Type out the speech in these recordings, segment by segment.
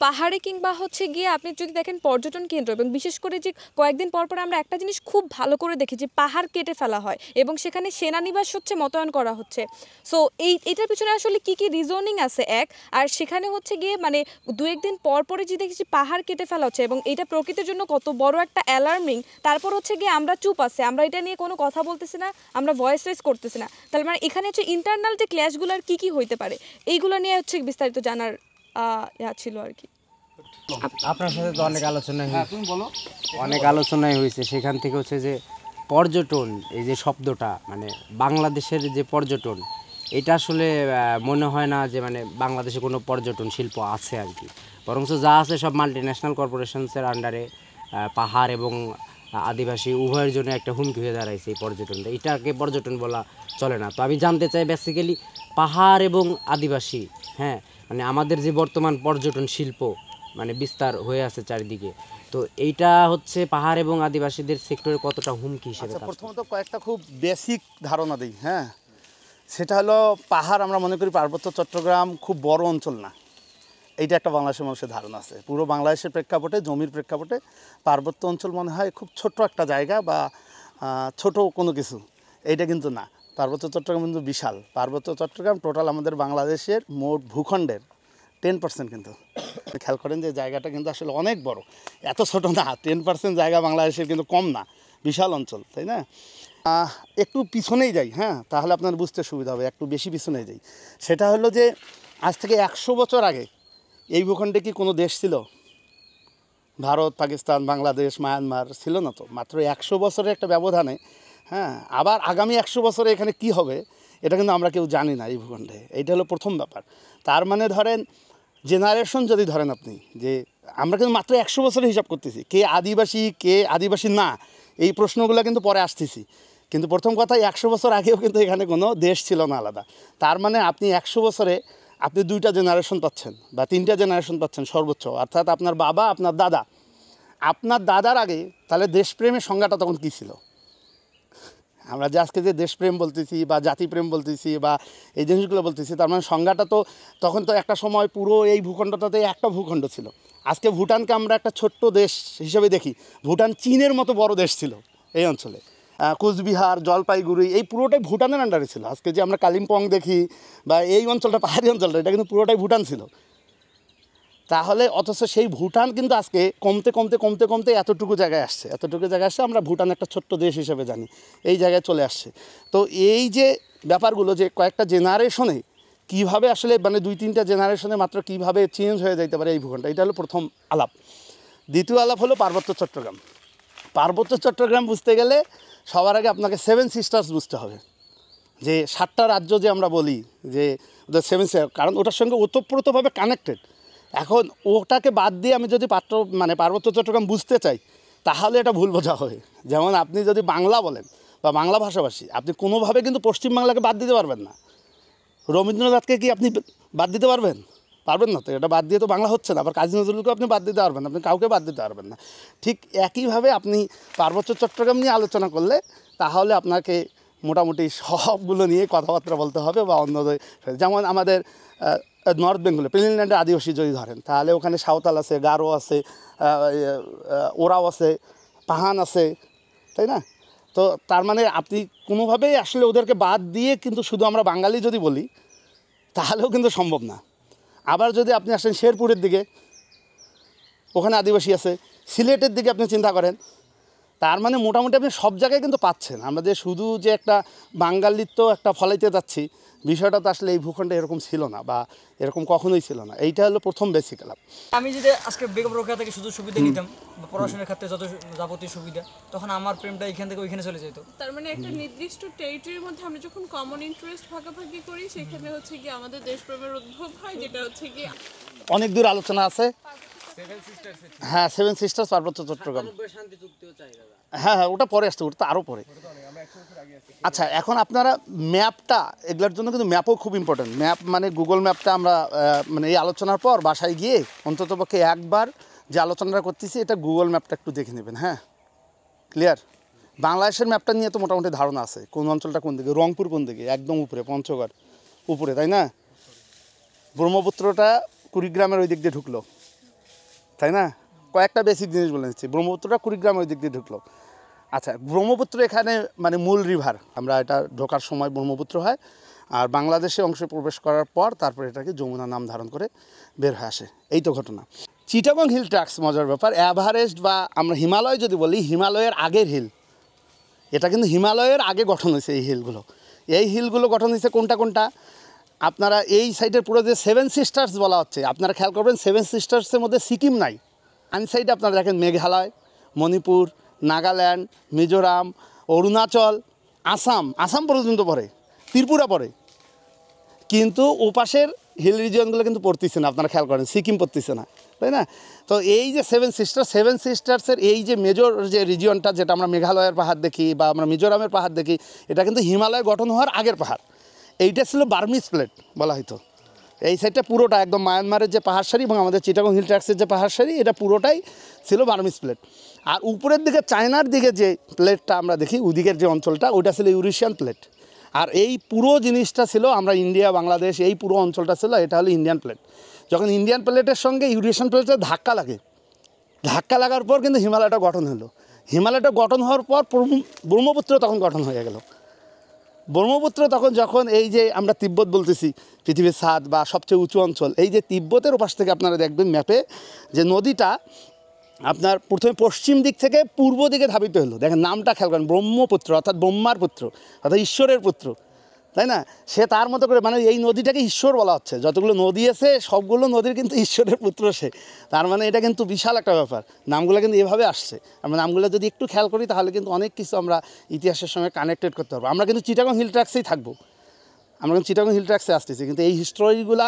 পাহাড়ে কিংবা হচ্ছে গিয়ে আপনি যদি দেখেন পর্যটন কেন্দ্র, এবং বিশেষ করে যে কয়েকদিন পর পর আমরা একটা জিনিস খুব ভালো করে দেখি যে পাহাড় কেটে ফেলা হয় এবং সেখানে সেনানিবাস হচ্ছে মোতায়েন করা হচ্ছে। সো এটার পিছনে আসলে কি কি রিজনিং আছে এক, আর সেখানে হচ্ছে গিয়ে মানে দু একদিন পর পরে যে দেখি যে পাহাড় কেটে ফেলা হচ্ছে এবং এটা প্রকৃতির জন্য কত বড় একটা অ্যালার্মিং, তারপর হচ্ছে গিয়ে আমরা চুপ আছে, আমরা এটা নিয়ে কোনো কথা বলতেছি না, আমরা ভয়েস রেজ করতেছি না। তাহলে মানে এখানে হচ্ছে ইন্টারনাল যে ক্ল্যাশগুলো আর কি হইতে পারে এইগুলো নিয়ে হচ্ছে বিস্তারিত জানার ছিল আর কি। আপনার সাথে তো অনেক আলোচনা অনেক আলোচনাই হয়েছে, সেখান থেকে হচ্ছে যে পর্যটন, এই যে শব্দটা মানে বাংলাদেশের যে পর্যটন, এটা আসলে মনে হয় না যে মানে বাংলাদেশে কোনো পর্যটন শিল্প আছে আর কি, বরঞ্চ যা আছে সব মাল্টিন্যাশনাল কর্পোরেশনসের আন্ডারে। পাহাড় এবং আদিবাসী উভয়ের জন্য একটা হুমকি হয়ে দাঁড়াইছে এই পর্যটনটা, এটাকে পর্যটন বলা চলে না। তো আমি জানতে চাই বেসিক্যালি পাহাড় এবং আদিবাসী, হ্যাঁ মানে আমাদের যে বর্তমান পর্যটন শিল্প মানে বিস্তার হয়ে আছে চারিদিকে, তো এইটা হচ্ছে পাহাড় এবং আদিবাসীদের সেক্টরে কতটা হুমকি হিসেবে? প্রথমত কয়েকটা খুব বেসিক ধারণা দিই। হ্যাঁ, সেটা হলো পাহাড় আমরা মনে করি পার্বত্য চট্টগ্রাম খুব বড় অঞ্চল না, এইটা একটা বাংলাদেশের মানুষের ধারণা আছে। পুরো বাংলাদেশের প্রেক্ষাপটে, জমির প্রেক্ষাপটে পার্বত্য অঞ্চল মনে হয় খুব ছোট্ট একটা জায়গা বা ছোট কোনো কিছু, এইটা কিন্তু না। পার্বত্য চট্টগ্রাম কিন্তু বিশাল। পার্বত্য চট্টগ্রাম টোটাল আমাদের বাংলাদেশের মোট ভূখণ্ডের 10% কিন্তু। খেয়াল করেন যে জায়গাটা কিন্তু আসলে অনেক বড়, এত ছোট না। 10% জায়গা বাংলাদেশের কিন্তু কম না, বিশাল অঞ্চল, তাই না? একটু পিছনেই যাই, হ্যাঁ, তাহলে আপনার বুঝতে সুবিধা হবে। একটু বেশি পিছনেই যাই, সেটা হলো যে আজ থেকে 100 বছর আগে এই ভূখণ্ডে কি কোনো দেশ ছিল? ভারত, পাকিস্তান, বাংলাদেশ, মায়ানমার ছিল না তো। মাত্র 100 বছরের একটা ব্যবধানে, হ্যাঁ, আবার আগামী 100 বছরে এখানে কি হবে এটা কিন্তু আমরা কেউ জানি না এই ভূখণ্ডে। এইটা হলো প্রথম ব্যাপার। তার মানে ধরেন জেনারেশন যদি ধরেন আপনি, যে আমরা কিন্তু মাত্র 100 বছরের হিসাব করতেছি, কে আদিবাসী কে আদিবাসী না, এই প্রশ্নগুলো কিন্তু পরে আসতেছি। কিন্তু প্রথম কথা, 100 বছর আগেও কিন্তু এখানে কোনো দেশ ছিল না আলাদা। তার মানে আপনি 100 বছরে আপনি 2টা জেনারেশন পাচ্ছেন বা 3টা জেনারেশন পাচ্ছেন সর্বোচ্চ, অর্থাৎ আপনার বাবা, আপনার দাদা, আপনার দাদার আগে তাহলে দেশপ্রেমের সংজ্ঞাটা তখন কী ছিল? আমরা যে আজকে যে দেশপ্রেম বলতেছি বা জাতিপ্রেম বলতেছি বা এই জিনিসগুলো বলতেছি, তার মানে সংজ্ঞাটা তো তখন তো একটা সময় পুরো এই ভূখণ্ডটাতে একটা ভূখণ্ড ছিল। আজকে ভুটানকে আমরা একটা ছোট্ট দেশ হিসেবে দেখি, ভুটান চীনের মতো বড় দেশ ছিল এই অঞ্চলে। কোচবিহার, জলপাইগুড়ি এই পুরোটাই ভুটানের আন্ডারে ছিল। আজকে যে আমরা কালিম্পং দেখি বা এই অঞ্চলটা, পাহাড়ি অঞ্চলটা, এটা কিন্তু পুরোটাই ভুটান ছিল। তাহলে অথচ সেই ভুটান কিন্তু আজকে কমতে কমতে কমতে কমতে এতটুকু জায়গায় আসছে, আমরা ভুটান একটা ছোট্ট দেশ হিসেবে জানি, এই জায়গায় চলে আসছে। তো এই যে ব্যাপারগুলো, যে কয়েকটা জেনারেশনে কীভাবে আসলে মানে 2-3টা জেনারেশনে মাত্র কীভাবে চেঞ্জ হয়ে যাইতে পারে এই ভূখণ্ডটা, এটা হলো প্রথম আলাপ। দ্বিতীয় আলাপ হলো পার্বত্য চট্টগ্রাম। পার্বত্য চট্টগ্রাম বুঝতে গেলে সবার আগে আপনাকে 7 সিস্টার্স বুঝতে হবে। যে 7টা রাজ্য যে আমরা বলি যে দ্য 7 সিস্টার্স, কারণ ওটার সঙ্গে ওতপ্রোতভাবে কানেক্টেড। এখন ওটাকে বাদ দিয়ে আমি যদি পার্বত্য চট্টগ্রাম বুঝতে চাই, তাহলে এটা ভুল বোঝা হয়। যেমন আপনি যদি বাংলা বলেন বা বাংলা ভাষাভাষী, আপনি কোনোভাবে কিন্তু পশ্চিমবাংলাকে বাদ দিতে পারবেন না। রবীন্দ্রনাথকে কি আপনি বাদ দিতে পারবেন? পারবেন না তো। এটা বাদ দিয়ে তো বাংলা হচ্ছে না। আবার কাজী নজরুলকেও আপনি বাদ দিতে পারবেন না, আপনি কাউকে বাদ দিতে পারবেন না। ঠিক একইভাবে আপনি পার্বত্য চট্টগ্রাম নিয়ে আলোচনা করলে তাহলে আপনাকে মোটামুটি সবগুলো নিয়ে কথাবার্তা বলতে হবে। বা অন্যদের, যেমন আমাদের নর্থ বেঙ্গলে প্লেনল্যান্ডের আদিবাসী যদি ধরেন, তাহলে ওখানে সাঁওতাল আছে, গারো আছে, ওরাও আছে, পাহান আছে, তাই না? তো তার মানে আপনি কোনোভাবেই আসলে ওদেরকে বাদ দিয়ে কিন্তু শুধু আমরা বাঙালি যদি বলি, তাহলেও কিন্তু সম্ভব না। আবার যদি আপনি আসেন শেরপুরের দিকে, ওখানে আদিবাসী আছে। সিলেটের দিকে আপনি চিন্তা করেন, তার মানে মোটামুটি আপনি সব জায়গায় কিন্তু পাচ্ছেন। আমরা যে শুধু যে একটা বাঙালিত্ব একটা ফলাইতে যাচ্ছি, বিষয়টা তো আসলে এই ভূখণ্ডে এরকম ছিল না বা এরকম কখনোই ছিল না। এইটা হলো প্রথম বেসিক আলাপ। আমি যদি আজকে বেগম রোকেয়া থেকে শুধু সুবিধা নিতাম বা পড়াশোনার ক্ষেত্রে যত যাবতীয় সুবিধা, তখন আমার প্রেমটা এখান থেকে ওইখানে চলে যেত। তার মানে একটা নির্দিষ্ট টেরিটরির মধ্যে আমরা যখন কমন ইন্টারেস্ট ভাগাভাগি করি, সেখানে হচ্ছে কি আমাদের দেশপ্রেমের উদ্ভব হয়, যেটা হচ্ছে কি অনেক দূর আলোচনা আছে। হ্যাঁ, 7 সিস্টার্স পার্বত্য চট্টগ্রাম। হ্যাঁ হ্যাঁ, ওটা পরে আসছে, ওটা তো আরও পরে। আচ্ছা, এখন আপনারা ম্যাপটা, এগুলোর জন্য কিন্তু ম্যাপও খুব ইম্পর্টেন্ট। ম্যাপ মানে গুগল ম্যাপটা আমরা মানে এই আলোচনার পর বাসায় গিয়ে অন্ততপক্ষে একবার যে আলোচনাটা করতেছি, এটা গুগল ম্যাপটা একটু দেখে নেবেন। হ্যাঁ, ক্লিয়ার? বাংলাদেশের ম্যাপটা নিয়ে তো মোটামুটি ধারণা আছে, কোন অঞ্চলটা কোন দিকে। রংপুর কোন দিকে? একদম উপরে, পঞ্চগড় উপরে, তাই না? ব্রহ্মপুত্রটা কুড়িগ্রামের ওই দিক দিয়ে ঢুকলো, তাই না? কয়েকটা বেসিক জিনিস বলে নিচ্ছি। ব্রহ্মপুত্রটা কুড়িগ্রাম ওই দিক দিয়ে ঢুকলো। আচ্ছা, ব্রহ্মপুত্র এখানে মানে মূল রিভার, আমরা এটা ঢোকার সময় ব্রহ্মপুত্র হয়, আর বাংলাদেশে অংশে প্রবেশ করার পর তারপরে এটাকে যমুনা নাম ধারণ করে বের হয়ে আসে। এই তো ঘটনা। চিটাগং হিল ট্র্যাক্স মজার ব্যাপার, এভারেস্ট বা আমরা হিমালয় যদি বলি, হিমালয়ের আগের হিল। এটা কিন্তু হিমালয়ের আগে গঠন হয়েছে এই হিলগুলো। এই হিলগুলো গঠন হয়েছে কোনটা কোনটা? আপনারা এই সাইডের পুরো যে 7 সিস্টার্স বলা হচ্ছে, আপনারা খেয়াল করবেন 7 সিস্টার্সের মধ্যে সিকিম নাই। আন সাইডে আপনারা দেখেন মেঘালয়, মণিপুর, নাগাল্যান্ড, মিজোরাম, অরুণাচল, আসাম পর্যন্ত পড়ে, ত্রিপুরা পড়ে, কিন্তু ওপাশের হিল রিজিয়নগুলো কিন্তু পড়তেছে না। আপনারা খেয়াল করেন সিকিম পড়তেছে না, তাই না? তো এই যে 7 সিস্টার্সের এই যে মেজর যে রিজিয়নটা, যেটা আমরা মেঘালয়ের পাহাড় দেখি বা আমরা মিজোরামের পাহাড় দেখি, এটা কিন্তু হিমালয় গঠন হওয়ার আগের পাহাড়। এইটা ছিল বার্মিজ প্লেট বলা হতো। এই সাইডটা পুরোটা একদম মায়ানমারের যে পাহাড় সারি এবং আমাদের চিটাগং হিল ট্র্যাক্সের যে পাহাড় সারি, এটা পুরোটাই ছিল বার্মিজ প্লেট। আর উপরের দিকে চায়নার দিকে যে প্লেটটা আমরা দেখি, ওদিকের যে অঞ্চলটা, ওইটা ছিল ইউরেশিয়ান প্লেট। আর এই পুরো জিনিসটা ছিল আমরা ইন্ডিয়া, বাংলাদেশ, এই পুরো অঞ্চলটা ছিল, এটা হলো ইন্ডিয়ান প্লেট। যখন ইন্ডিয়ান প্লেটের সঙ্গে ইউরেশিয়ান প্লেটের ধাক্কা লাগে, ধাক্কা লাগার পর কিন্তু হিমালয়টা গঠন হলো। হিমালয়টা গঠন হওয়ার পর ব্রহ্মপুত্র তখন গঠন হয়ে গেল। ব্রহ্মপুত্র তখন যখন এই যে আমরা তিব্বত বলতেছি পৃথিবীর 7 বা সবচেয়ে উঁচু অঞ্চল, এই যে তিব্বতের ওপাশ থেকে আপনারা দেখবেন ম্যাপে যে নদীটা আপনার প্রথমে পশ্চিম দিক থেকে পূর্ব দিকে ধাবিত হলো। দেখেন নামটা খেয়াল করেন, ব্রহ্মপুত্র, অর্থাৎ ব্রহ্মার পুত্র, অর্থাৎ ঈশ্বরের পুত্র, তাই না? সে তার মতো করে, মানে এই নদীটাকে ঈশ্বর বলা হচ্ছে। যতগুলো নদী আছে সবগুলো নদীর কিন্তু ঈশ্বরের পুত্র সে। তার মানে এটা কিন্তু বিশাল একটা ব্যাপার। নামগুলো কিন্তু এভাবে আসছে। আমরা নামগুলো যদি একটু খেয়াল করি তাহলে কিন্তু অনেক কিছু আমরা ইতিহাসের সঙ্গে কানেক্টেড করতে পারবো। আমরা কিন্তু চিটাগং হিল ট্র্যাক্সেই থাকবো, আমরা কিন্তু চিটাগং হিল ট্র্যাক্সে আসতেছি, কিন্তু এই হিস্টোরিগুলো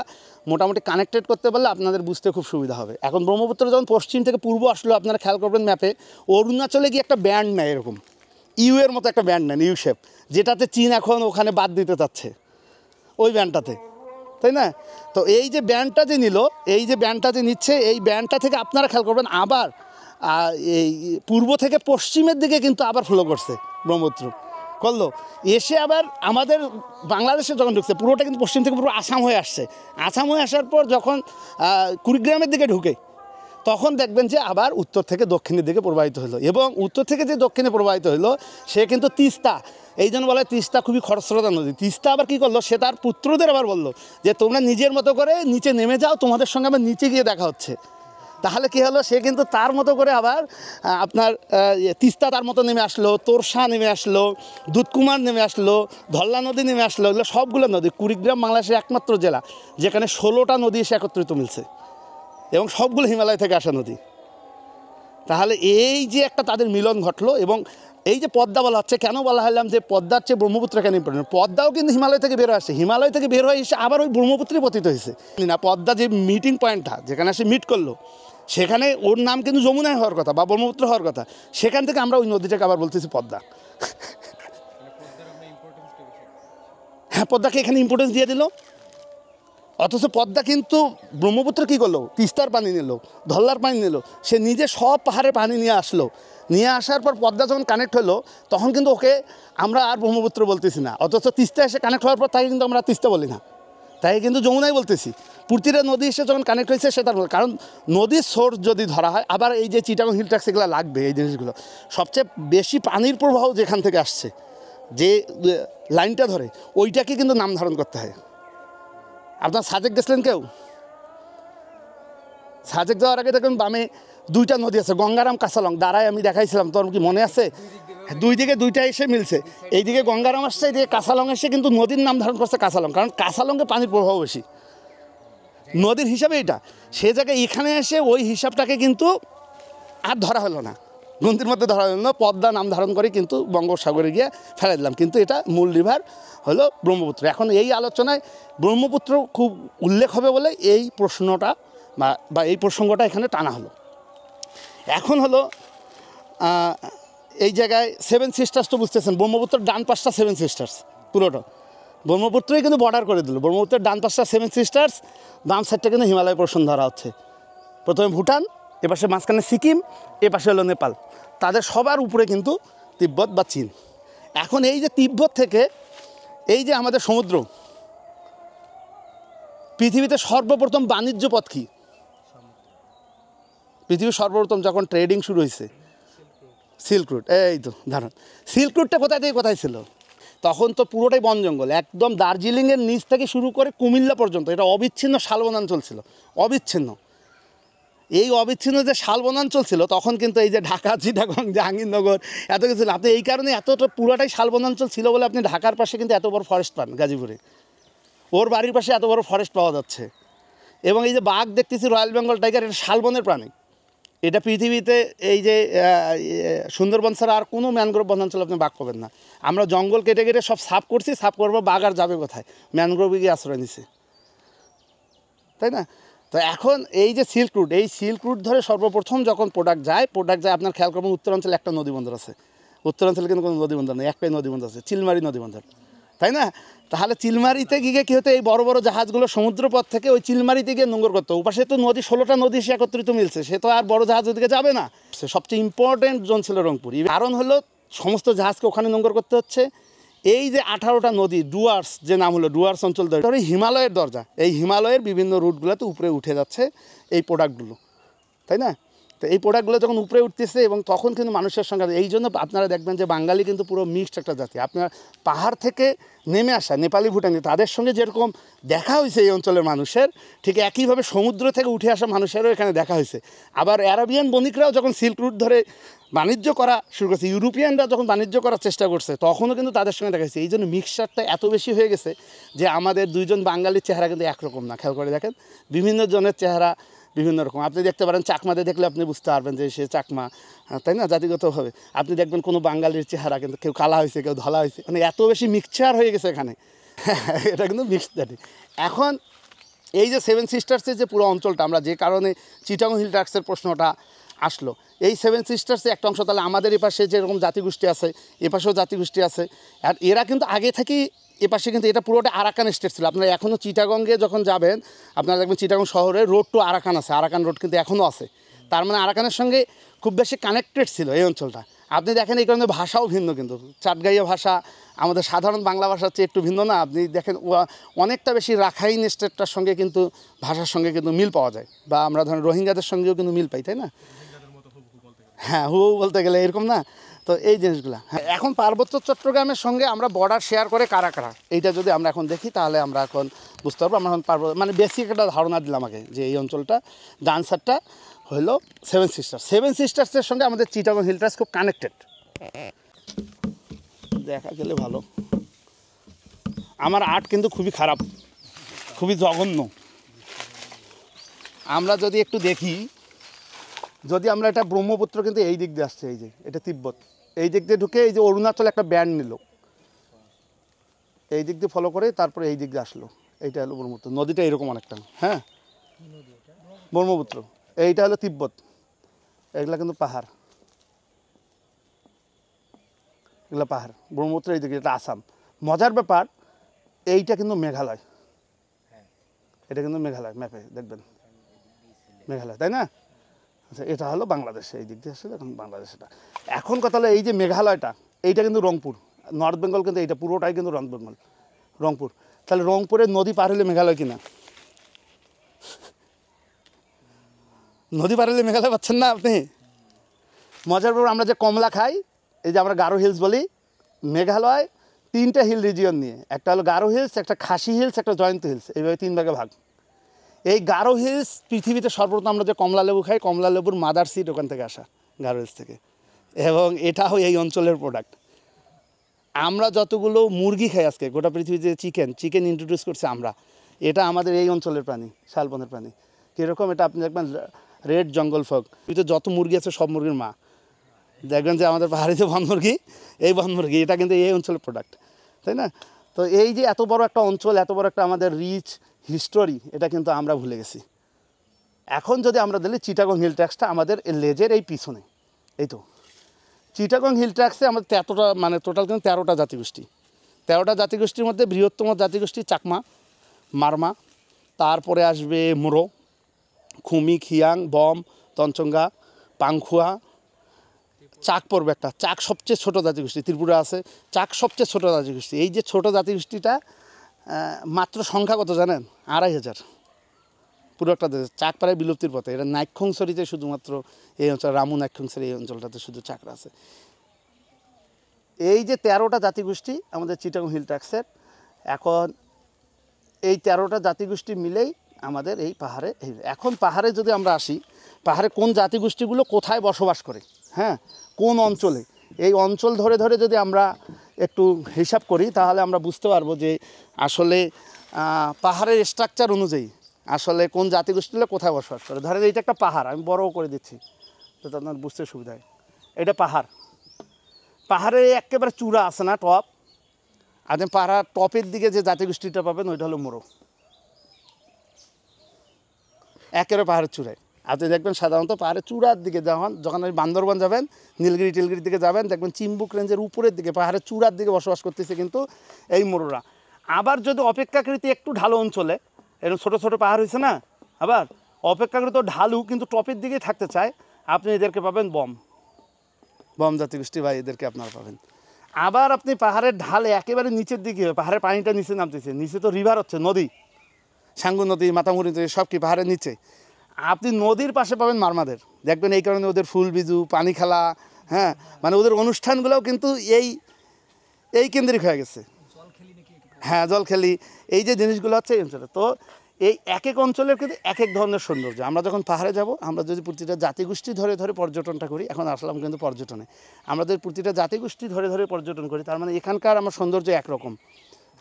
মোটামুটি কানেক্টেড করতে পারলে আপনাদের বুঝতে খুব সুবিধা হবে। এখন ব্রহ্মপুত্র যখন পশ্চিম থেকে পূর্ব আসলো, আপনারা খেয়াল করবেন ম্যাপে অরুণাচলে গিয়ে একটা ব্যান্ড নেয়, এরকম ইউ এর মতো একটা ব্যান্ড নেন, ইউ শেপ, যেটাতে চীন এখন ওখানে বাদ দিতে চাচ্ছে ওই ব্যান্ডটাতে, তাই না? তো এই যে ব্যান্ডটা যে নিল, এই যে ব্যান্ডটা যে নিচ্ছে, এই ব্যান্ডটা থেকে আপনারা খেয়াল করবেন আবার এই পূর্ব থেকে পশ্চিমের দিকে কিন্তু আবার ফ্লো করছে ব্রহ্মপুত্র, করলো এসে আবার আমাদের বাংলাদেশে যখন ঢুকছে, পুরোটা কিন্তু পশ্চিম থেকে পুরো আসাম হয়ে আসছে। আসাম হয়ে আসার পর যখন কুড়িগ্রামের দিকে ঢুকে, তখন দেখবেন যে আবার উত্তর থেকে দক্ষিণের দিকে প্রবাহিত হলো, এবং উত্তর থেকে যে দক্ষিণে প্রবাহিত হলো সে কিন্তু তিস্তা, এই জন্য বলে তিস্তা খুবই খরস্রোতা নদী। তিস্তা আবার কী করলো, সে তার পুত্রদের আবার বললো যে তোমরা নিজের মতো করে নিচে নেমে যাও, তোমাদের সঙ্গে আবার নিচে গিয়ে দেখা হচ্ছে। তাহলে কী হলো, সে কিন্তু তার মতো করে আবার আপনার তিস্তা তার মতো নেমে আসলো, তোরসা নেমে আসলো, দুধকুমার নেমে আসলো, ধল্লা নদী নেমে আসলো। এগুলো সবগুলো নদী। কুড়িগ্রাম বাংলাদেশের একমাত্র জেলা যেখানে 16টা নদী এসে একত্রিত মিলছে, এবং সবগুলো হিমালয় থেকে আসা নদী। তাহলে এই যে একটা তাদের মিলন ঘটলো, এবং এই যে পদ্মা বলা হচ্ছে, কেন বলা হলাম যে পদ্মার চেয়ে ব্রহ্মপুত্র কেন ইম্পর্টেন্ট? পদ্মাও কিন্তু হিমালয় থেকে বের হয়ে আসছে, হিমালয় থেকে বের হয়ে এসে আবার ওই ব্রহ্মপুত্রে পতিত হয়েছে না। পদ্মা যে মিটিং পয়েন্টটা যেখানে এসে মিট করলো, সেখানে ওর নাম কিন্তু যমুনায় হওয়ার কথা বা ব্রহ্মপুত্র হওয়ার কথা, সেখান থেকে আমরা ওই নদীটাকে আবার বলতেছি পদ্মা। হ্যাঁ, পদ্মাকে এখানে ইম্পর্টেন্স দিয়ে দিল। অথচ পদ্মা কিন্তু ব্রহ্মপুত্র কী করলো, তিস্তার পানি নিল, ধল্লার পানি নিল, সে নিজে সব পাহাড়ের পানি নিয়ে আসলো। নিয়ে আসার পর পদ্মা যখন কানেক্ট হলো, তখন কিন্তু ওকে আমরা আর ব্রহ্মপুত্র বলতেছি না। অথচ তিস্তা এসে কানেক্ট হওয়ার পর তাই কিন্তু আমরা তিস্তা বলি না, তাই কিন্তু যমুনাই বলতেছি। প্রতিটা নদী এসে যখন কানেক্ট হয়েছে সে তার, কারণ নদীর সোর্স যদি ধরা হয়, আবার এই যে চিটাগং হিল ট্র্যাক্স এগুলো লাগবে, এই জিনিসগুলো সবচেয়ে বেশি পানির প্রবাহ যেখান থেকে আসছে, যে লাইনটা ধরে, ওইটাকে কিন্তু নাম ধারণ করতে হয়। আপনার সাজেক গেছিলেন কেউ? সাজেক যাওয়ার আগে দেখুন বামে 2টা নদী আছে, গঙ্গারাম, কাঁচালং। দাঁড়ায় আমি দেখাইছিলাম, তোর কি মনে আছে? দুই দিকে 2টা এসে মিলছে, এইদিকে গঙ্গারাম আসছে, এইদিকে কাঁচালং এসে কিন্তু নদীর নাম ধারণ করছে কাঁচালং, কারণ কাঁচালংয়ে পানির প্রবাহ বেশি নদীর হিসাবে। এটা সে জায়গায় এখানে এসে ওই হিসাবটাকে কিন্তু আর ধরা হলো না, গন্তির মধ্যে ধরা হলো না, পদ্মা নাম ধারণ করে কিন্তু বঙ্গোপসাগরে গিয়ে ফেলে দিলাম। কিন্তু এটা মূল রিভার হলো ব্রহ্মপুত্র। এখন এই আলোচনায় ব্রহ্মপুত্র খুব উল্লেখ হবে বলে এই প্রশ্নটা বা এই প্রসঙ্গটা এখানে টানা হলো। এখন হলো এই জায়গায় 7 সিস্টার্স তো বুঝতেছেন, ব্রহ্মপুত্রের ডান পাশটা 7 সিস্টার্স, পুরোটা ব্রহ্মপুত্রই কিন্তু বর্ডার করে দিল। ব্রহ্মপুত্রের ডান পাশটা 7 সিস্টার্স, বাম সাইডটা কিন্তু হিমালয় পোর্শন ধরা হচ্ছে। প্রথমে ভুটান, এপাশে মাঝখানে সিকিম, এপাশে হলো নেপাল, তাদের সবার উপরে কিন্তু তিব্বত বা চীন। এখন এই যে তিব্বত থেকে এই যে আমাদের সমুদ্র, পৃথিবীতে সর্বপ্রথম বাণিজ্য পথ কী? পৃথিবীর সর্বপ্রথম যখন ট্রেডিং শুরু হয়েছে সিল্ক রুট, এই তো ধরুন সিল্ক রুটটা কোথায় থেকে কোথায় ছিল, তখন তো পুরোটাই বন জঙ্গল, একদম দার্জিলিংয়ের নিচ থেকে শুরু করে কুমিল্লা পর্যন্ত এটা অবিচ্ছিন্ন শালবনাঞ্চল ছিল, অবিচ্ছিন্ন। এই অবিচ্ছিন্ন যে শালবনাঞ্চল ছিল তখন কিন্তু এই যে ঢাকা, চিটাগং, জাহাঙ্গীরনগর এত কিছু ছিল। আপনি এই কারণে এতটা পুরোটাই শালবনাঞ্চল ছিল বলে আপনি ঢাকার পাশে কিন্তু এত বড় ফরেস্ট পান, গাজীপুরে ওর বাড়ির পাশে এত বড় ফরেস্ট পাওয়া যাচ্ছে। এবং এই যে বাঘ দেখতেছি রয়্যাল বেঙ্গল টাইগার, এটা শালবনের প্রাণী। এটা পৃথিবীতে এই যে সুন্দরবন ছাড়া আর কোনো ম্যানগ্রোভ বনাঞ্চল আপনি বাঘ পাবেন না। আমরা জঙ্গল কেটে কেটে সব সাফ করছি, সাফ করবো, বাঘ আর যাবে কোথায়? ম্যানগ্রোভে গিয়ে আশ্রয় নিছে, তাই না? তো এখন এই যে সিল্ক রুট, এই সিল্ক রুট ধরে সর্বপ্রথম যখন প্রোডাক্ট যায় আপনার খেয়াল করবেন উত্তরাঞ্চলে একটা নদীবন্দর আছে, উত্তরাঞ্চলে কিন্তু কোনো নদীবন্দর নেই, একটাই নদীবন্দর আছে, চিলমারি নদীবন্দর, তাই না? তাহলে চিলমারিতে গিয়ে কী হতো, এই বড় বড় জাহাজগুলো সমুদ্রপথ থেকে ওই চিলমারিতে গিয়ে নোঙর করতো। ওপাশে তো নদী 16টা নদী সে একত্রিত মিলছে, সে তো আর বড় জাহাজ ওদিকে যাবে না। সবচেয়ে ইম্পর্টেন্ট জোন ছিল রংপুর, কারণ হলো সমস্ত জাহাজকে ওখানে নোঙর করতে হচ্ছে। এই যে 18টা নদী, ডুয়ার্স যে নাম হলো, ডুয়ার্স অঞ্চল ধরে হিমালয়ের দরজা, এই হিমালয়ের বিভিন্ন রুটগুলোতে উপরে উঠে যাচ্ছে এই প্রোডাক্টগুলো, তাই না? তো এই প্রোডাক্টগুলো যখন উপরে উঠতেছে এবং তখন কিন্তু মানুষের সঙ্গে, এই জন্য আপনারা দেখবেন যে বাঙালি কিন্তু পুরো মিক্সড একটা জাতি। আপনার পাহাড় থেকে নেমে আসা নেপালি, ভুটানি, তাদের সঙ্গে যেরকম দেখা হয়েছে এই অঞ্চলের মানুষের, ঠিক একইভাবে সমুদ্র থেকে উঠে আসা মানুষেরও এখানে দেখা হয়েছে। আবার অ্যারাবিয়ান বণিকরাও যখন সিল্ক রুট ধরে বাণিজ্য করা শুরু করছে, ইউরোপিয়ানরা যখন বাণিজ্য করার চেষ্টা করছে, তখনও কিন্তু তাদের সঙ্গে দেখা যাচ্ছে। এই জন্য মিক্সচারটা এত বেশি হয়ে গেছে যে আমাদের দুইজন বাঙালির চেহারা কিন্তু একরকম না। খেয়াল করে দেখেন, বিভিন্ন জনের চেহারা বিভিন্ন রকম। আপনি দেখতে পারেন চাকমাদের দেখলে আপনি বুঝতে পারবেন যে সে চাকমা, তাই না? জাতিগতভাবে আপনি দেখবেন কোনো বাঙালির চেহারা কিন্তু কেউ কালা হয়েছে, কেউ ধলা হয়েছে, মানে এত বেশি মিক্সচার হয়ে গেছে এখানে। এটা কিন্তু মিক্সড জাতি। এখন এই যে 7 সিস্টার্সের যে পুরো অঞ্চলটা, আমরা যে কারণে চিটাগং হিল ট্র্যাক্সের প্রশ্নটা আসলো, এই 7 সিস্টার্সে একটা অংশ, তাহলে আমাদের এপাশে যেরকম জাতিগোষ্ঠী আছে এপাশেও জাতিগোষ্ঠী আছে, আর এরা কিন্তু আগে থেকেই এপাশে কিন্তু এটা পুরোটা আরাকান স্টেট ছিল। আপনারা এখনও চিটাগংয়ে যখন যাবেন আপনারা দেখবেন চিটাগং শহরে রোড টু আরাকান আছে, আরাকান রোড কিন্তু এখনও আছে। তার মানে আরাকানের সঙ্গে খুব বেশি কানেক্টেড ছিল এই অঞ্চলটা। আপনি দেখেন এই কারণে ভাষাও ভিন্ন, কিন্তু চাটগাইয়া ভাষা আমাদের সাধারণ বাংলা ভাষার চেয়ে একটু ভিন্ন না? আপনি দেখেন অনেকটা বেশি রাখাইন স্টেটটার সঙ্গে কিন্তু ভাষার সঙ্গে কিন্তু মিল পাওয়া যায়, বা আমরা ধরেন রোহিঙ্গাদের সঙ্গেও কিন্তু মিল পাই, তাই না? হ্যাঁ, হু বলতে গেলে এরকম না? তো এই জিনিসগুলো, হ্যাঁ, এখন পার্বত্য চট্টগ্রামের সঙ্গে আমরা বর্ডার শেয়ার করে কারা কারা, এইটা যদি আমরা এখন দেখি তাহলে আমরা এখন বুঝতে পারবো। আমরা এখন মানে বেসিক একটা ধারণা দিলাম আগে যে এই অঞ্চলটা, ডান্সারটা হলো 7 সিস্টার্স। 7 সিস্টার্সের সঙ্গে আমাদের চিটাগং হিল ট্র্যাক্স খুব কানেক্টেড। দেখা গেলে ভালো। আমার আর্ট কিন্তু খুবই খারাপ, খুবই জঘন্য। আমরা যদি একটু দেখি, যদি আমরা এটা ব্রহ্মপুত্র কিন্তু এই দিক দিয়ে আসছে, এই যে এটা তিব্বত, এই দিক দিয়ে ঢুকে এই যে অরুণাচল একটা ব্যান্ড নিল, এই দিক দিয়ে ফলো করে তারপরে এই দিক দিয়ে আসলো, এইটা হলো ব্রহ্মপুত্র। নদীটা এরকম অনেকটা, হ্যাঁ, ব্রহ্মপুত্র। এইটা হলো তিব্বত, এগুলা কিন্তু পাহাড়, এগুলো পাহাড়। ব্রহ্মপুত্র এই দিকে, এটা আসাম। মজার ব্যাপার, এইটা কিন্তু মেঘালয়, এটা কিন্তু মেঘালয়, ম্যাপে দেখবেন মেঘালয়, তাই না? আচ্ছা, এটা হলো বাংলাদেশ, এই দিক দিয়ে আসলে এখন বাংলাদেশ। এটা এখন কথা হলো এই যে মেঘালয়টা, এইটা কিন্তু রংপুর, নর্থ বেঙ্গল কিন্তু এইটা পুরোটাই কিন্তু নর্থ বেঙ্গল, রংপুর। তাহলে রংপুরের নদী পার হলে মেঘালয় কিনা? নদী পার হলে মেঘালয় পাচ্ছেন না আপনি? মজার ব্যাপার, আমরা যে কমলা খাই, এই যে আমরা গারো হিলস বলি, মেঘালয় 3টা হিল রিজিয়ন নিয়ে, একটা হলো গারো হিলস, একটা খাসি হিলস, একটা জয়ন্ত হিলস, এইভাবে 3 ভাগে ভাগ। এই গারো হিলস পৃথিবীতে সর্বপ্রথম আমরা যে কমলা লেবু খাই, কমলা লেবুর মাদার সিড ওখান থেকে আসা, গারো হিলস থেকে, এবং এটাও এই অঞ্চলের প্রোডাক্ট। আমরা যতগুলো মুরগি খাই আজকে গোটা পৃথিবীতে, চিকেন ইন্ট্রোডিউস করছে আমরা, এটা আমাদের এই অঞ্চলের প্রাণী, শালবনের প্রাণী। কীরকম? এটা আপনি দেখবেন রেড জঙ্গল ফগ, পৃথিবীতে যত মুরগি আছে সব মুরগির মা। দেখবেন যে আমাদের পাহাড়ি যে বনমুরগি, এই বনমুরগি এটা কিন্তু এই অঞ্চলের প্রোডাক্ট, তাই না? তো এই যে এত বড় একটা অঞ্চল, এত বড় একটা আমাদের রিচ হিস্টোরি, এটা কিন্তু আমরা ভুলে গেছি। এখন যদি আমরা দিলে চিটাগং হিল ট্র্যাক্সটা আমাদের লেজের এই পিছনে, এই তো চিটাগং হিল ট্র্যাক্সে আমাদের এতটা, মানে টোটাল কিন্তু 13টা জাতিগোষ্ঠী। 13টা জাতিগোষ্ঠীর মধ্যে বৃহত্তম জাতিগোষ্ঠী চাকমা, মারমা, তারপরে আসবে মোরো, খুমি, খিয়াং, বম, তঞ্চঙ্গা, পাংখুয়া, চাক পড়বে একটা। চাক সবচেয়ে ছোটো জাতিগোষ্ঠী, ত্রিপুরা আছে, চাক সবচেয়ে ছোটো জাতিগোষ্ঠী। এই যে ছোটো জাতিগোষ্ঠীটা মাত্র সংখ্যা কত জানেন? 2500 পুরো একটা দেশ চাকপাড়ায় বিলুপ্তির পথে। এটা নাইক্ষংছড়িতে শুধুমাত্র এই অঞ্চল, রামু নাইক্ষংছড়ি এই অঞ্চলটাতে শুধু চাকরা আছে। এই যে 13টা জাতিগোষ্ঠী আমাদের চিটাগং হিল ট্র্যাক্সের, এখন এই 13টা জাতিগোষ্ঠী মিলেই আমাদের এই পাহাড়ে। এখন পাহাড়ে যদি আমরা আসি, পাহাড়ে কোন জাতিগোষ্ঠীগুলো কোথায় বসবাস করে, হ্যাঁ, কোন অঞ্চলে, এই অঞ্চল ধরে ধরে যদি আমরা একটু হিসাব করি তাহলে আমরা বুঝতে পারবো যে আসলে পাহাড়ের স্ট্রাকচার অনুযায়ী আসলে কোন জাতিগোষ্ঠীগুলো কোথায় বসবাস করে। ধরেন এইটা একটা পাহাড়, আমি বড়ও করে দিচ্ছি যাতে আপনার বুঝতে সুবিধা হয়। এটা পাহাড়, পাহাড়ে একেবারে চূড়া আছে না, টপ। আপনি পাহাড় টপের দিকে যে জাতিগোষ্ঠীটা পাবেন ওইটা হলো মোরো, একেবারে পাহাড়ের চূড়ায়। আপনি দেখবেন সাধারণত পাহাড়ের চূড়ার দিকে যখন আপনি বান্দরবান যাবেন, নীলগিরি টিলগিরির দিকে যাবেন, দেখবেন চিম্বুক রেঞ্জের উপরের দিকে পাহাড়ের চূড়ার দিকে বসবাস করতেছে কিন্তু এই মোরোরা। আবার যদি অপেক্ষাকৃত একটু ঢালু অঞ্চলে, এরকম ছোটো ছোটো পাহাড় হয়েছে না, আবার অপেক্ষাকৃত ঢালু কিন্তু টপের দিকেই থাকতে চায়, আপনি এদেরকে পাবেন বম জাতিগোষ্ঠী বা এদেরকে আপনারা পাবেন। আবার আপনি পাহাড়ের ঢালে একেবারে নিচের দিকে, পাহাড়ের পানিটা নিচে নামতেছে, নিচে তো রিভার হচ্ছে, নদী, সাঙ্গু নদী, মাতামুড়ি নদী, সব কি পাহাড়ের নিচে। আপনি নদীর পাশে পাবেন মারমাদের, দেখবেন এই কারণে ওদের ফুল বিজু, পানি খেলা, হ্যাঁ, মানে ওদের অনুষ্ঠানগুলোও কিন্তু এই কেন্দ্রিক হয়ে গেছে। হ্যাঁ, জল খেলি, এই যে জিনিসগুলো হচ্ছে এই অঞ্চলে। তো এই এক এক অঞ্চলের কিন্তু এক এক ধরনের সৌন্দর্য। আমরা যখন পাহাড়ে যাব, আমরা যদি প্রতিটা জাতিগোষ্ঠী ধরে ধরে পর্যটনটা করি, এখন আসলাম কিন্তু পর্যটনে, আমরা যদি প্রতিটা জাতিগোষ্ঠী ধরে ধরে পর্যটন করি, তার মানে এখানকার আমার সৌন্দর্য একরকম।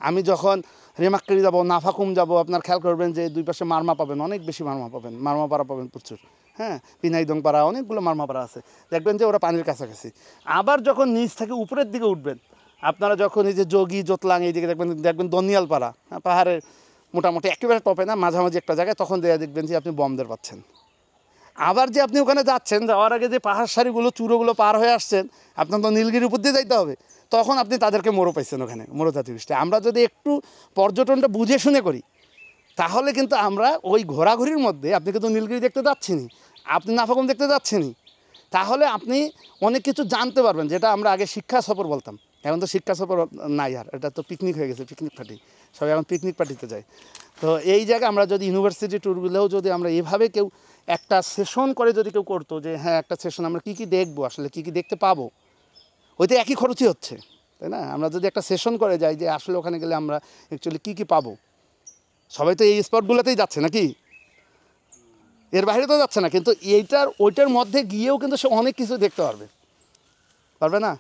আমি যখন রেমাক্কারি যাব, নাফাকুম যাব, আপনার খেয়াল করবেন যে দুই পাশে মারমা পাবেন, অনেক বেশি মারমা পাবেন, মারমাপাড়া পাবেন প্রচুর, হ্যাঁ, পিনাইদং পাড়া, অনেকগুলো মারমাপাড়া আছে, দেখবেন যে ওরা পানির কাছাকাছি। আবার যখন নিচ থেকে উপরের দিকে উঠবেন, আপনারা যখন এই যে যোগী, জোতলাং এই দিকে দেখবেন দনিয়াল পাড়া, পাহাড়ের মোটামুটি একেবারে টপে না, মাঝামাঝি একটা জায়গায়, তখন দেখবেন যে আপনি বমদের পাচ্ছেন। আবার যে আপনি ওখানে যাচ্ছেন, যাওয়ার আগে যে পাহাড় সারিগুলো, চূড়োগুলো পার হয়ে আসছেন, আপনার তো নীলগিরির উপর দিয়ে যাইতে হবে, তখন আপনি তাদেরকে মোরো পাইছেন ওখানে, মোরো জাতিগোষ্ঠী। আমরা যদি একটু পর্যটনটা বুঝে শুনে করি, তাহলে কিন্তু আমরা ওই ঘোরাঘুরির মধ্যে, আপনি কিন্তু নীলগিরি দেখতে যাচ্ছেনই, আপনি নাফাকুম দেখতে যাচ্ছেনই, তাহলে আপনি অনেক কিছু জানতে পারবেন, যেটা আমরা আগে শিক্ষা সফর বলতাম। এখন তো শিক্ষা সফর নাই আর, এটা তো পিকনিক হয়ে গেছে, পিকনিক পার্টি, সবাই এখন পিকনিক পার্টিতে যায়। তো এই জায়গায় আমরা যদি ইউনিভার্সিটি ট্যুরগুলোও যদি আমরা এভাবে কেউ একটা সেশন করে যদি কেউ করতো, যে হ্যাঁ একটা সেশন আমরা কী কী দেখবো, আসলে কী কী দেখতে পাবো, ওইতে একই খরচই হচ্ছে, তাই না? আমরা যদি একটা সেশন করে যাই যে আসলে ওখানে গেলে আমরা অ্যাকচুয়ালি কী কী পাবো, সবাই তো এই স্পটগুলোতেই যাচ্ছে নাকি, এর বাইরে তো যাচ্ছে না, কিন্তু ওইটার মধ্যে গিয়েও কিন্তু সে অনেক কিছু দেখতে পারবে না।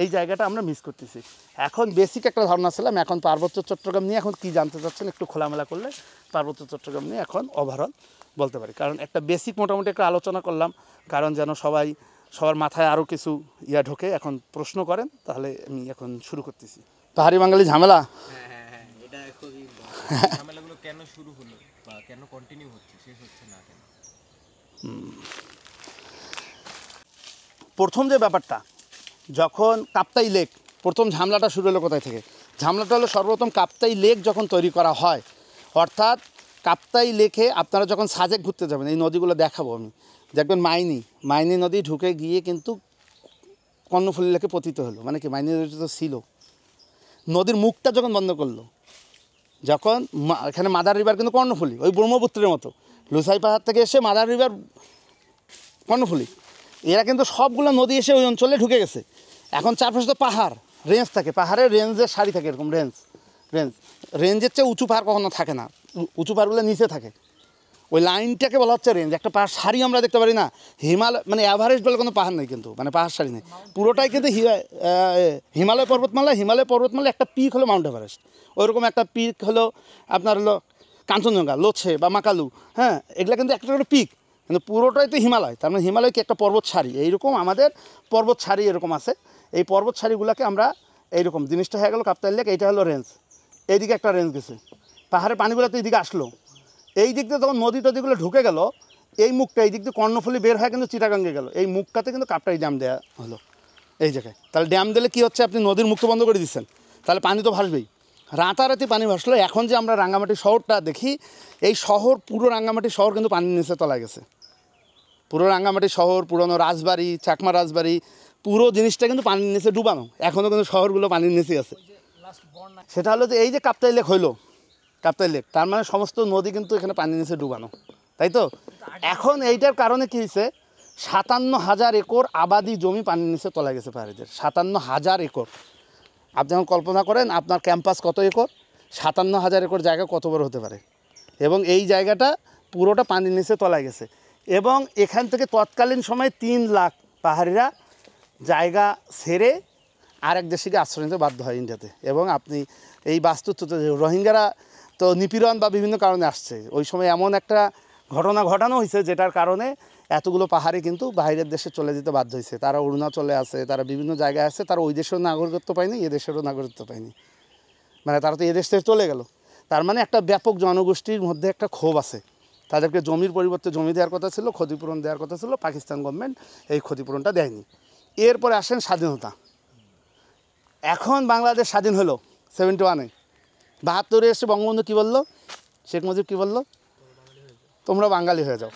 এই জায়গাটা আমরা মিস করতেছি। এখন বেসিক একটা ধারণা ছিলাম, এখন পার্বত্য চট্টগ্রাম নিয়ে এখন কী জানতে চাচ্ছেন একটু খোলামেলা করলে পার্বত্য চট্টগ্রাম নিয়ে এখন ওভারঅল বলতে পারি। কারণ একটা বেসিক মোটামুটি একটা আলোচনা করলাম, কারণ যেন সবার মাথায় আরও কিছু ঢোকে, এখন প্রশ্ন করেন, তাহলে আমি এখন শুরু করতেছি। পাহাড়ি বাঙালি ঝামেলা, এটা খুবই ঝামেলাগুলো কেন শুরু হলো বা কেন কন্টিনিউ হচ্ছে, শেষ হচ্ছে না কেন? প্রথম যে ব্যাপারটা, যখন কাপ্তাই লেক প্রথম ঝামেলাটা শুরু হলো কোথায় থেকে? ঝামেলাটা হলো সর্বপ্রথম কাপ্তাই লেক যখন তৈরি করা হয়, অর্থাৎ কাপ্তাই লেকে আপনারা যখন সাজেক ঘুরতে যাবেন, এই নদীগুলো দেখাবো আমি, দেখবেন মাইনি নদী ঢুকে গিয়ে কিন্তু কর্ণফুলী লেকে পতিত হলো। মানে কি, মাইনি নদী তো ছিল, নদীর মুখটা যখন বন্ধ করলো, যখন এখানে মাদার রিভার কিন্তু কর্ণফুলী, ওই ব্রহ্মপুত্রের মতো, লুসাই পাহাড় থেকে এসে মাদার রিভার কর্ণফুলী, এরা কিন্তু সবগুলো নদী এসে ওই অঞ্চলে ঢুকে গেছে। এখন চারপাশে তো পাহাড় রেঞ্জ থাকে, পাহাড়ের রেঞ্জের সারি থাকে, এরকম রেঞ্জের চেয়ে উঁচু পাহাড় কখনো থাকে না, উঁচু পাহাড়গুলো নিচে থাকে, ওই লাইনটাকে বলা হচ্ছে রেঞ্জ। একটা পাহাড় সারি আমরা দেখতে পারি না, হিমালয় মানে অ্যাভারেজ বলে কোনো পাহাড় নেই কিন্তু, মানে পাহাড় সারি নেই, পুরোটাই কিন্তু হিমালয় পর্বতমালা একটা পিক হলো মাউন্ট এভারেস্ট, ওইরকম একটা পিক হলো আপনার হলো কাঞ্চনজঙ্ঘা, লোছে বা মাকালু, হ্যাঁ, এগুলো কিন্তু একটা করে পিক, কিন্তু পুরোটাই তো হিমালয়। তার মানে হিমালয় কি একটা পর্বত সারি, এইরকম আমাদের পর্বত সারি এরকম আছে। এই পর্বত সারিগুলোকে আমরা এইরকম জিনিসটা হয়ে গেলো কাপ্তাই লেক, এইটা হলো রেঞ্জ, এইদিকে একটা রেঞ্জ গেছে, পাহাড়ের পানিগুলো তো এইদিকে আসলো, এই দিক দিয়ে তখন নদী টদীগুলো ঢুকে গেল, এই মুখটা এই দিক দিয়ে কর্ণফুলী বের হয়ে কিন্তু চিটাগাঙ্গে গেল, এই মুখটাতে কিন্তু কাপ্তাই ড্যাম দেওয়া হলো এই জায়গায়। তাহলে ড্যাম দিলে কী হচ্ছে, আপনি নদীর মুখটা বন্ধ করে দিচ্ছেন, তাহলে পানি তো ভাসবেই, রাতারাতি পানি ভাসলো। এখন যে আমরা রাঙ্গামাটি শহরটা দেখি, এই শহর পুরো রাঙ্গামাটি শহর কিন্তু পানির নিচে তলায় গেছে, পুরো রাঙ্গামাটি শহর, পুরনো রাজবাড়ি, চাকমা রাজবাড়ি, পুরো জিনিসটা কিন্তু পানির নিচে ডুবানো, এখনও কিন্তু শহরগুলো পানির নিচেই আছে। সেটা হলো যে এই যে কাপ্তাই লেক হইলো, কাপ্তাই লেক, তার মানে সমস্ত নদী কিন্তু এখানে পানির নিচে ডুবানো। তাই তো? এখন এইটার কারণে কী হয়েছে, 57,000 একর আবাদি জমি পানির নিচে তলায় গেছে পাহাড়িদের, 57,000 একর। আপনি যখন কল্পনা করেন আপনার ক্যাম্পাস কত একর, 57,000 একর জায়গা কত বড় হতে পারে, এবং এই জায়গাটা পুরোটা পানির নিচে তলায় গেছে। এবং এখান থেকে তৎকালীন সময়ে 3 লাখ পাহাড়িরা জায়গা ছেড়ে আরেক দেশে গিয়ে আশ্রয় নিতে বাধ্য হয় ইন্ডিয়াতে। এবং আপনি এই বাস্তুত্বতে রোহিঙ্গারা তো নিপীড়ন বা বিভিন্ন কারণে আসছে, ওই সময় এমন একটা ঘটনা ঘটানো হয়েছে যেটার কারণে এতগুলো পাহাড়ি কিন্তু বাইরের দেশে চলে যেতে বাধ্য হয়েছে। তারা অরুণাচলে আছে, তারা বিভিন্ন জায়গায় আছে, তারা ওই দেশেরও নাগরিকত্ব পায়নি, এ দেশেরও নাগরিকত্ব পায়নি, মানে তারা তো এদেশ থেকে চলে গেল। তার মানে একটা ব্যাপক জনগোষ্ঠীর মধ্যে একটা ক্ষোভ আছে, তাদেরকে জমির পরিবর্তে জমি দেওয়ার কথা ছিল, ক্ষতিপূরণ দেওয়ার কথা ছিল, পাকিস্তান গভর্নমেন্ট এই ক্ষতিপূরণটা দেয়নি। এরপরে আসেন স্বাধীনতা। এখন বাংলাদেশ স্বাধীন হলো 71-এ, 72-এ এসে বঙ্গবন্ধু কী বললো, শেখ মুজিব কী বললো, তোমরা বাঙালি হয়ে যাও।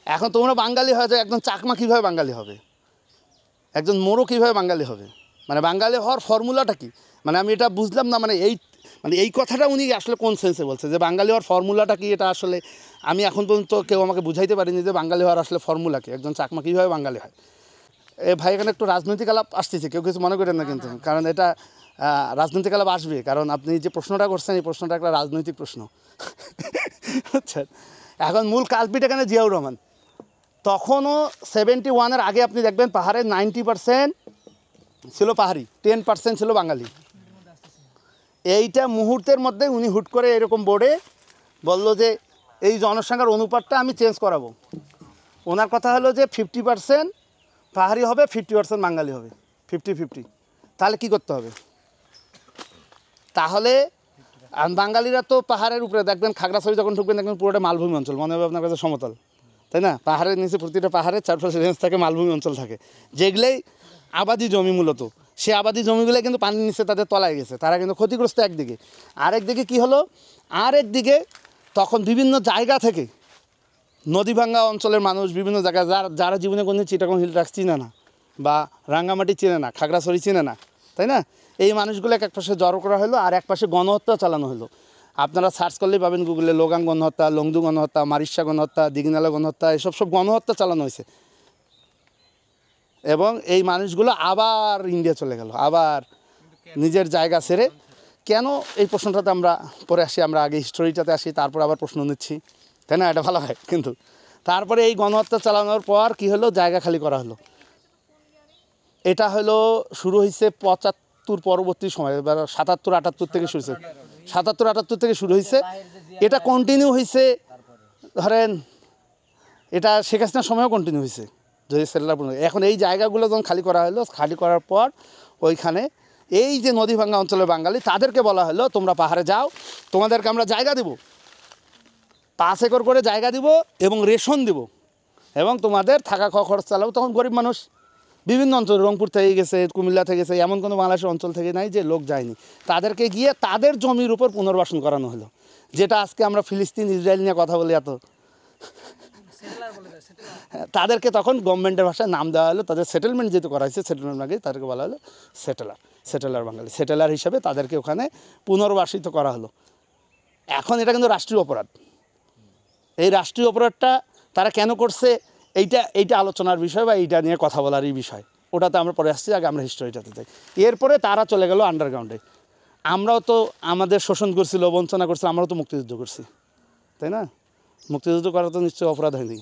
এখন তোমরা বাঙালি হয়ে যাও, একজন চাকমা কীভাবে বাঙালি হবে, একজন মোরো কীভাবে বাঙালি হবে, মানে বাঙালি হওয়ার ফর্মুলাটা কি, মানে আমি এটা বুঝলাম না। মানে এই কথাটা উনি আসলে কোন সেন্সে বলছে যে বাঙালি হওয়ার ফর্মুলাটা কি, এটা আসলে আমি এখন পর্যন্ত কেউ আমাকে বুঝাইতে পারিনি যে বাঙালি হওয়ার আসলে ফর্মুলা কি, একজন চাকমা কীভাবে বাঙালি হয়। ভাই এখানে একটু রাজনৈতিক আলাপ আসতেছে, কেউ কিছু মনে করেন না কিন্তু, কারণ এটা রাজনৈতিক আলাপ আসবে, কারণ আপনি যে প্রশ্নটা করছেন এই প্রশ্নটা একটা রাজনৈতিক প্রশ্ন, বুঝছেন। এখন মূল কালপিট এখানে জিয়াউর রহমান। তখনও 71-এর আগে আপনি দেখবেন পাহাড়ের 90% ছিল পাহাড়ি, 10% ছিল বাঙালি। এইটা মুহূর্তের মধ্যে উনি হুট করে এরকম বোর্ডে বলল যে এই জনসংখ্যার অনুপাতটা আমি চেঞ্জ করাবো। ওনার কথা হলো যে 50% পাহাড়ি হবে, 50% বাঙালি হবে, 50-50। তাহলে কি করতে হবে, তাহলে বাঙালিরা তো পাহাড়ের উপরে দেখবেন, খাগড়াছড়ি যখন ঢুকবেন দেখবেন পুরোটা মালভূমি অঞ্চল, মনে হবে আপনার কাছে সমতল, তাই না? পাহাড়ের নিচে প্রতিটা পাহাড়ের চারপাশে রেঞ্জ থাকে, মালভূমি অঞ্চল থাকে, যেগুলোই আবাদি জমি মূলত। সে আবাদি জমিগুলো কিন্তু পানির নিচে তাদের তলায় গেছে, তারা কিন্তু ক্ষতিগ্রস্ত একদিকে। আরেকদিকে কি হলো, আরেকদিকে তখন বিভিন্ন জায়গা থেকে নদীভাঙ্গা অঞ্চলের মানুষ বিভিন্ন জায়গায় যারা জীবনে কোনো চিটাগং হিল ট্রাক্স চিনে না, বা রাঙ্গামাটি চিনে না, খাগড়াছড়ি চিনে না, তাই না? এই মানুষগুলো এক পাশে জড়ো করা হলো, আর এক পাশে গণহত্যা চালানো হলো। আপনারা সার্চ করলেই পাবেন গুগলে, লোগাং গণহত্যা, লংদু গণহত্যা, মারিশা গণহত্যা, দিঘিনালা গণহত্যা, এসব গণহত্যা চালানো হয়েছে। এবং এই মানুষগুলো আবার ইন্ডিয়া চলে গেল, আবার নিজের জায়গা ছেড়ে। কেন, এই প্রশ্নটাতে আমরা পরে আসি, আমরা আগে হিস্টোরিটাতে আসি, তারপর আবার প্রশ্ন নিচ্ছি, তাই না? এটা ভালো হয়। কিন্তু তারপরে এই গণহত্যা চালানোর পর কি হলো, জায়গা খালি করা হলো। এটা হলো শুরু হয়েছে 75 পরবর্তী সময়, এবার 77-78 থেকে শুরু হয়েছে, 77-78 থেকে শুরু হয়েছে। এটা কন্টিনিউ হয়েছে, ধরেন এটা শেখ হাসিনার সময়ও কন্টিনিউ হয়েছে, যদি সেটেলার। এখন এই জায়গাগুলো যখন খালি করা হলো, খালি করার পর ওইখানে এই যে নদীভাঙ্গা অঞ্চলের বাঙালি, তাদেরকে বলা হলো তোমরা পাহাড়ে যাও, তোমাদেরকে আমরা জায়গা দেব, 5 একর করে জায়গা দিব এবং রেশন দিব, এবং তোমাদের থাকা খাওয়া খরচ চালাবো। তখন গরিব মানুষ বিভিন্ন অঞ্চল, রংপুর থেকে গেছে, কুমিল্লা থেকে গেছে, এমন কোনো বাংলাদেশের অঞ্চল থেকে নাই যে লোক যায়নি। তাদেরকে গিয়ে তাদের জমির উপর পুনর্বাসন করানো হলো, যেটা আজকে আমরা ফিলিস্তিন ইসরায়েল নিয়ে কথা বলি এত, তাদেরকে তখন গভর্নমেন্টের ভাষায় নাম দেওয়া হলো, তাদের সেটেলমেন্ট যেহেতু করা হয়েছে, সেটেলমেন্ট আগে তাদেরকে বলা হলো সেটেলার বাঙালি, সেটেলার হিসাবে তাদেরকে ওখানে পুনর্বাসিত করা হলো। এখন এটা কিন্তু রাষ্ট্রীয় অপরাধ। এই রাষ্ট্রীয় অপরাধটা তারা কেন করছে, এইটা আলোচনার বিষয় বা এইটা নিয়ে কথা বলারই বিষয়, ওটাতে আমরা পরে আসছি, আগে আমরা হিস্টোরিটাতে যাই। এরপরে তারা চলে গেল আন্ডারগ্রাউন্ডে। আমরাও তো আমাদের শোষণ করছিল, বঞ্চনা করছিল, আমরাও তো মুক্তিযুদ্ধ করছি, তাই না? মুক্তিযুদ্ধ করা তো নিশ্চয়ই অপরাধ হয়নি।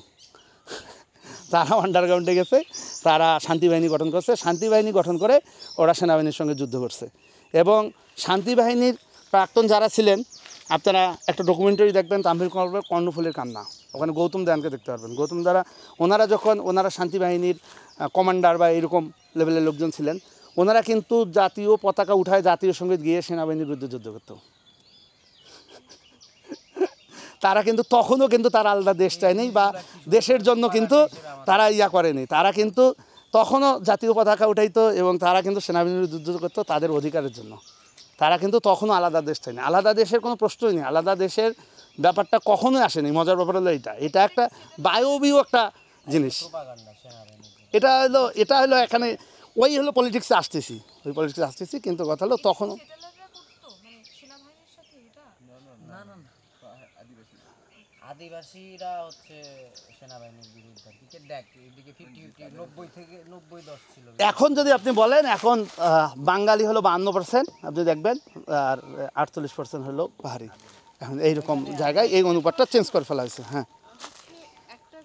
তারা আন্ডারগ্রাউন্ডে গেছে, তারা শান্তিবাহিনী গঠন করছে, শান্তিবাহিনী গঠন করে ওরা সেনাবাহিনীর সঙ্গে যুদ্ধ করছে। এবং শান্তিবাহিনীর প্রাক্তন যারা ছিলেন, আপনারা একটা ডকুমেন্টারি দেখবেন, তাম্বির কর্ণফুলীর কান্না, ওখানে গৌতম দেয়ানকে দেখতে পারবেন। গৌতম দ্বারা ওনারা শান্তিবাহিনীর কমান্ডার বা এরকম লেভেলের লোকজন ছিলেন, ওনারা কিন্তু জাতীয় পতাকা উঠায় জাতীয় সঙ্গীত গিয়ে সেনাবাহিনীর বিরুদ্ধে যুদ্ধ করত। তারা কিন্তু তখনও কিন্তু তারা আলাদা দেশ চায়নি, বা দেশের জন্য কিন্তু তারা করেনি, তারা কিন্তু তখনও জাতীয় পতাকা উঠাইতো, এবং তারা কিন্তু সেনাবাহিনীর যুদ্ধ করতো তাদের অধিকারের জন্য। তারা কিন্তু তখনও আলাদা দেশ চায়নি, আলাদা দেশের কোনো প্রশ্নই নেই, আলাদা দেশের ব্যাপারটা কখনোই আসেনি। মজার ব্যাপার হলো এটা একটা বায়বীয় একটা জিনিস। এটা হলো এখানে ওই হলো পলিটিক্সে আসতেছি, কিন্তু কথা হলো তখনও আদিবাসীরা হচ্ছে সেনাবাহিনীর বিরুদ্ধে ক্রিকেট দেখ এদিকে 50-50 90 থেকে 90-10 ছিল। এখন যদি আপনি বলেন এখন বাঙালি হলো 52%, আপনি দেখবেন, আর 48% হলো পাহাড়ি। এখন এইরকম জায়গায় এই অনুপাতটা চেঞ্জ করে ফেলা হয়েছে। হ্যাঁ, একটা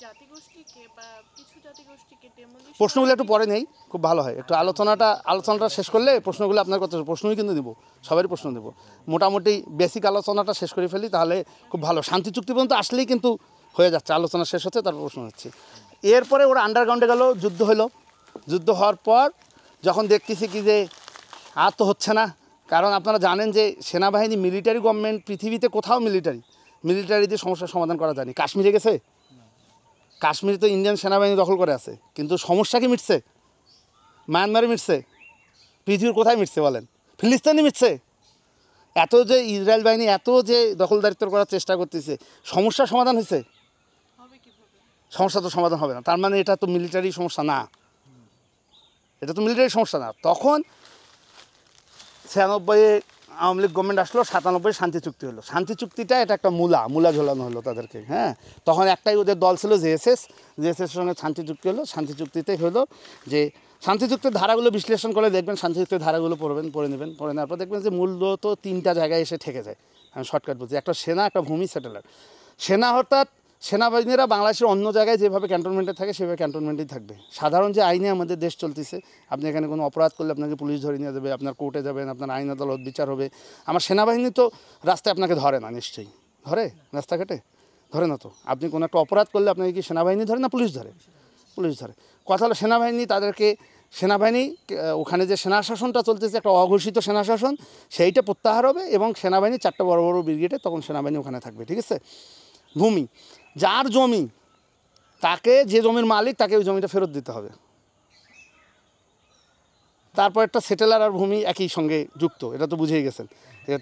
জাতিগোষ্ঠীকে বা কিছু জাতিগোষ্ঠীকে ডেমোলিশ প্রশ্নগুলো একটু পরে নেই, খুব ভালো হয়। একটু আলোচনাটা শেষ করলে প্রশ্নগুলো আপনার কথা প্রশ্নই কিন্তু দেবো, সবারই প্রশ্ন দেবো। মোটামুটি বেসিক আলোচনাটা শেষ করে ফেলি, তাহলে খুব ভালো। শান্তি চুক্তি পর্যন্ত আসলেই কিন্তু হয়ে যাচ্ছে, আলোচনা শেষ হচ্ছে, তারপর প্রশ্ন হচ্ছে। এরপরে ওরা আন্ডারগ্রাউন্ডে গেল, যুদ্ধ হলো। যুদ্ধ হওয়ার পর যখন দেখতেছি কি যে আর তো হচ্ছে না, কারণ আপনারা জানেন যে সেনাবাহিনী, মিলিটারি গভর্নমেন্ট পৃথিবীতে কোথাও মিলিটারি দিয়ে সমস্যার সমাধান করা যায়নি। কাশ্মীরে গেছে, কাশ্মীরে তো ইন্ডিয়ান সেনাবাহিনী দখল করে আছে, কিন্তু সমস্যা কি মিটছে? মায়ানমারে মিটছে? পৃথিবীর কোথায় মিটছে বলেন? ফিলিস্তিনে মিটছে? এত যে ইসরায়েল বাহিনী এত যে দখলদারিত্ব করার চেষ্টা করতেছে, সমস্যার সমাধান হয়েছে? সমস্যা তো সমাধান হবে না। তার মানে এটা তো মিলিটারি সমস্যা না, এটা তো মিলিটারি সমস্যা না। তখন 96-এ আওয়ামী লীগ গভর্নমেন্ট আসলো, 97-এ শান্তি চুক্তি হলো। শান্তি চুক্তিটা এটা একটা মূলা ঝোলানো হলো তাদেরকে। হ্যাঁ, তখন একটাই ওদের দল ছিল জেএসএস সঙ্গে শান্তি চুক্তি হলো। শান্তি চুক্তিতে হলো যে শান্তি চুক্তির ধারাগুলো বিশ্লেষণ করে দেখবেন, শান্তি চুক্তির ধারাগুলো পড়ে নেবেন, পড়ে নেওয়ার পর দেখবেন যে মূলত 3টা জায়গায় এসে ঠেকে যায়। আমি শর্টকাট বলছি, একটা সেনা, একটা ভূমি, স্যাটেলাইট। সেনা অর্থাৎ সেনাবাহিনীরা বাংলাদেশের অন্য জায়গায় যেভাবে ক্যান্টনমেন্টে থাকে সেভাবে ক্যান্টনমেন্টেই থাকবে। সাধারণ যে আইনে আমাদের দেশ চলতেছে, আপনি এখানে কোনো অপরাধ করলে আপনাকে পুলিশ ধরে নিয়ে যাবে, আপনার কোর্টে যাবেন, আপনার আইন আদালত বিচার হবে। আমার সেনাবাহিনী তো রাস্তায় আপনাকে ধরে না, নিশ্চয়ই ধরে? রাস্তাঘাটে ধরে না তো। আপনি কোনো একটা অপরাধ করলে আপনাকে কি সেনাবাহিনী ধরে না পুলিশ ধরে? পুলিশ ধরে। কথা হলো সেনাবাহিনী ওখানে যে সেনা শাসনটা চলতেছে, একটা অঘোষিত সেনা শাসন, সেইটা প্রত্যাহার হবে এবং সেনাবাহিনী 4টা বড় বড় ব্রিগেডে তখন সেনাবাহিনী ওখানে থাকবে। ঠিক আছে? ভূমি, যার জমি, তাকে, যে জমির মালিক, তাকে ওই জমিটা ফেরত দিতে হবে। তারপর একটা সেটেলার আর ভূমি একই সঙ্গে যুক্ত, এটা তো বুঝেই গেছেন।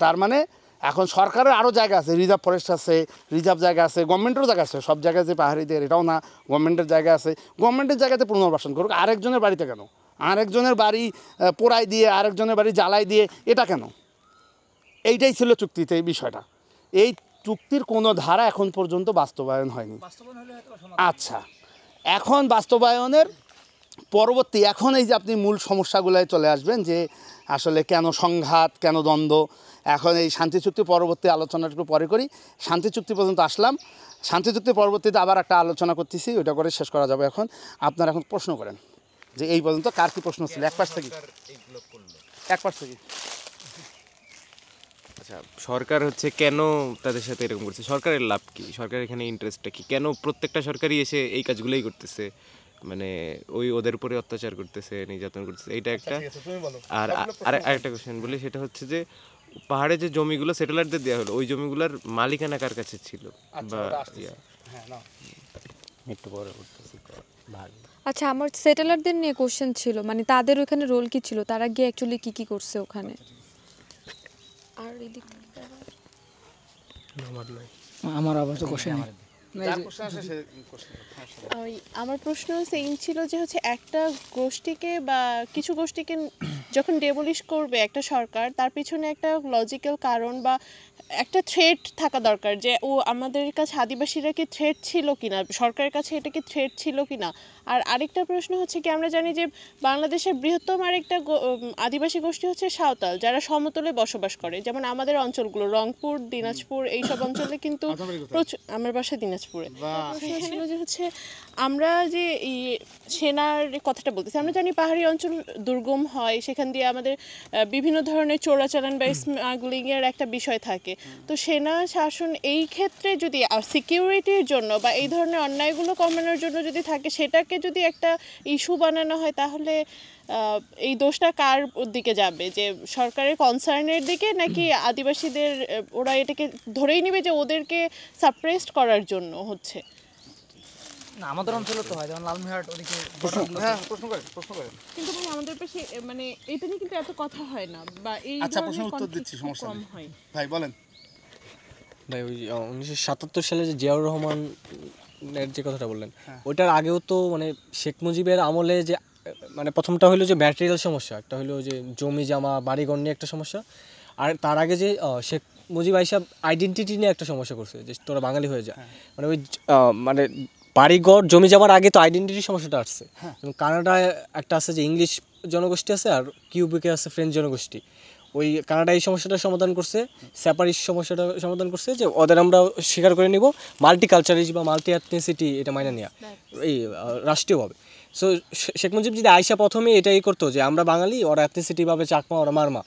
তার মানে এখন সরকারের আরও জায়গা আছে, রিজার্ভ ফরেস্ট আছে, রিজার্ভ জায়গা আছে, গভর্নমেন্টেরও জায়গা আছে। সব জায়গায় যে পাহাড়িদের, এটাও না, গভর্নমেন্টের জায়গা আছে। গভর্নমেন্টের জায়গাতে পুনর্বাসন করুক, আরেকজনের বাড়িতে কেন? আরেকজনের বাড়ি পোড়াই দিয়ে, আরেকজনের বাড়ি জ্বালাই দিয়ে, এটা কেন? এইটাই ছিল চুক্তিতে এই বিষয়টা। এই চুক্তির কোনো ধারা এখন পর্যন্ত বাস্তবায়ন হয়নি। আচ্ছা, এখন বাস্তবায়নের পরবর্তী, এখন এই যে আপনি মূল সমস্যাগুলোয় চলে আসবেন যে আসলে কেন সংঘাত, কেন দ্বন্দ্ব। এখন এই শান্তি চুক্তি পরবর্তী আলোচনাটা একটু পরে করি। শান্তি চুক্তি পর্যন্ত আসলাম, শান্তি চুক্তির পরবর্তীতে আবার একটা আলোচনা করতেছি, ওইটা করে শেষ করা যাবে। এখন আপনারা এখন প্রশ্ন করেন যে এই পর্যন্ত কার কী প্রশ্ন ছিল। এক পাশ থেকে। আচ্ছা, সরকার হচ্ছে কেন তাদের সাথে এরকম করছে? সরকারের লাভ কি? সরকার এখানে ইন্টারেস্টটা কি? কেন প্রত্যেকটা সরকারই এসে এই কাজগুলোই করতেছে? মানে ওদের উপরে অত্যাচার করতেছে, নির্যাতন করতেছে, এইটা একটা। আর আরেকটা কোশ্চেন বলি, সেটা হচ্ছে যে পাহাড়ে যে জমিগুলো সেটেলারদের দেওয়া হলো, ওই জমিগুলোর মালিকানা কার কাছে ছিল? বা একটু পরে উঠতেছি। আচ্ছা, আমার সেটেলারদের নিয়ে কোশ্চেন ছিল, মানে তাদের ওখানে রোল কি ছিল, তারা গিয়ে অ্যাকচুয়ালি কি করছে ওখানে? আর এদিক আমার আবার তো কোশ্চেন নেই। আমার প্রশ্ন সেম ছিল যে হচ্ছে একটা গোষ্ঠীকে বা কিছু গোষ্ঠীকে যখন ডেমোলিশ করবে একটা সরকার, তার পিছনে একটা লজিক্যাল কারণ বা একটা থ্রেট থাকা দরকার যে আমাদের কাছে আদিবাসীরা কি থ্রেট ছিল কিনা, সরকারের কাছে এটা কি থ্রেট ছিল কিনা। আর আরেকটা প্রশ্ন হচ্ছে কি, আমরা জানি যে বাংলাদেশের বৃহত্তম আরেকটা আদিবাসী গোষ্ঠী হচ্ছে সাঁওতাল, যারা সমতলে বসবাস করে। যেমন আমাদের অঞ্চলগুলো রংপুর, দিনাজপুর, এইসব অঞ্চলে কিন্তু প্রচুর। আমার বাসা দিনাজপুরে। ছিল যে হচ্ছে আমরা যে সেনার কথাটা বলতেছি, আমরা জানি পাহাড়ি অঞ্চল দুর্গম হয়, সেখান দিয়ে আমাদের বিভিন্ন ধরনের চোরাচালান বা স্মাগলিংয়ের একটা বিষয় থাকে। তো সেনা শাসন এই ক্ষেত্রে যদি সিকিউরিটির জন্য বা এই ধরনের অন্যায়গুলো কমানোর জন্য যদি থাকে, সেটাকে যদি একটা ইস্যু বানানো হয়, তাহলে এই দোষটা কার দিকে যাবে? যে সরকারের কনসার্নের দিকে, নাকি আদিবাসীদের ওরা এটাকে ধরেই নেবে যে ওদেরকে সাপ্রেসড করার জন্য হচ্ছে? না, আমাদের অঞ্চলে তো হয়, যেমন লালমিহাট ওদিকে। প্রশ্ন করেন। কিন্তু ভাই আমাদের পাশে মানে এটা নিয়ে কিন্তু এত কথা হয় না, বা এই আচ্ছা, ধরনের প্রশ্নের উত্তর conflict দিচ্ছি, সমস্যা কম নেই। হয়। ভাই বলেন। ভাই ওই 1977 সালে যে জিয়াউর রহমানের যে কথাটা বললেন, ওইটার আগেও তো মানে শেখ মুজিবের আমলে যে মানে প্রথমটা হলো যে ম্যাটেরিয়াল সমস্যা, একটা হলো যে জমি জামা বাড়িঘর নিয়ে একটা সমস্যা, আর তার আগে যে শেখ মুজিব আইসা আইডেন্টিটি নিয়ে একটা সমস্যা করছে যে তোরা বাঙালি হয়ে যা, মানে ওই মানে বাড়িঘর জমি যাওয়ার আগে তো আইডেন্টিটির সমস্যাটা আসছে। এবং কানাডায় একটা আছে যে ইংলিশ জনগোষ্ঠী আছে, আর কিউবেকে আছে ফ্রেঞ্চ জনগোষ্ঠী। ওই কানাডা এই সমস্যাটার সমাধান করছে, সেপারিস্ট সমস্যাটা সমাধান করছে যে ওদের আমরা স্বীকার করে নিব, মাল্টি কালচারিজ বা মাল্টি এথনিসিটি এটা মাইনে নেওয়া এই রাষ্ট্রীয়ভাবে। সো শেখ মুজিব যদি আইসা প্রথমে এটাই করতো যে আমরা বাঙালি, ওরা এথনিসিটি ভাবে চাকমা, ওরা মারমা,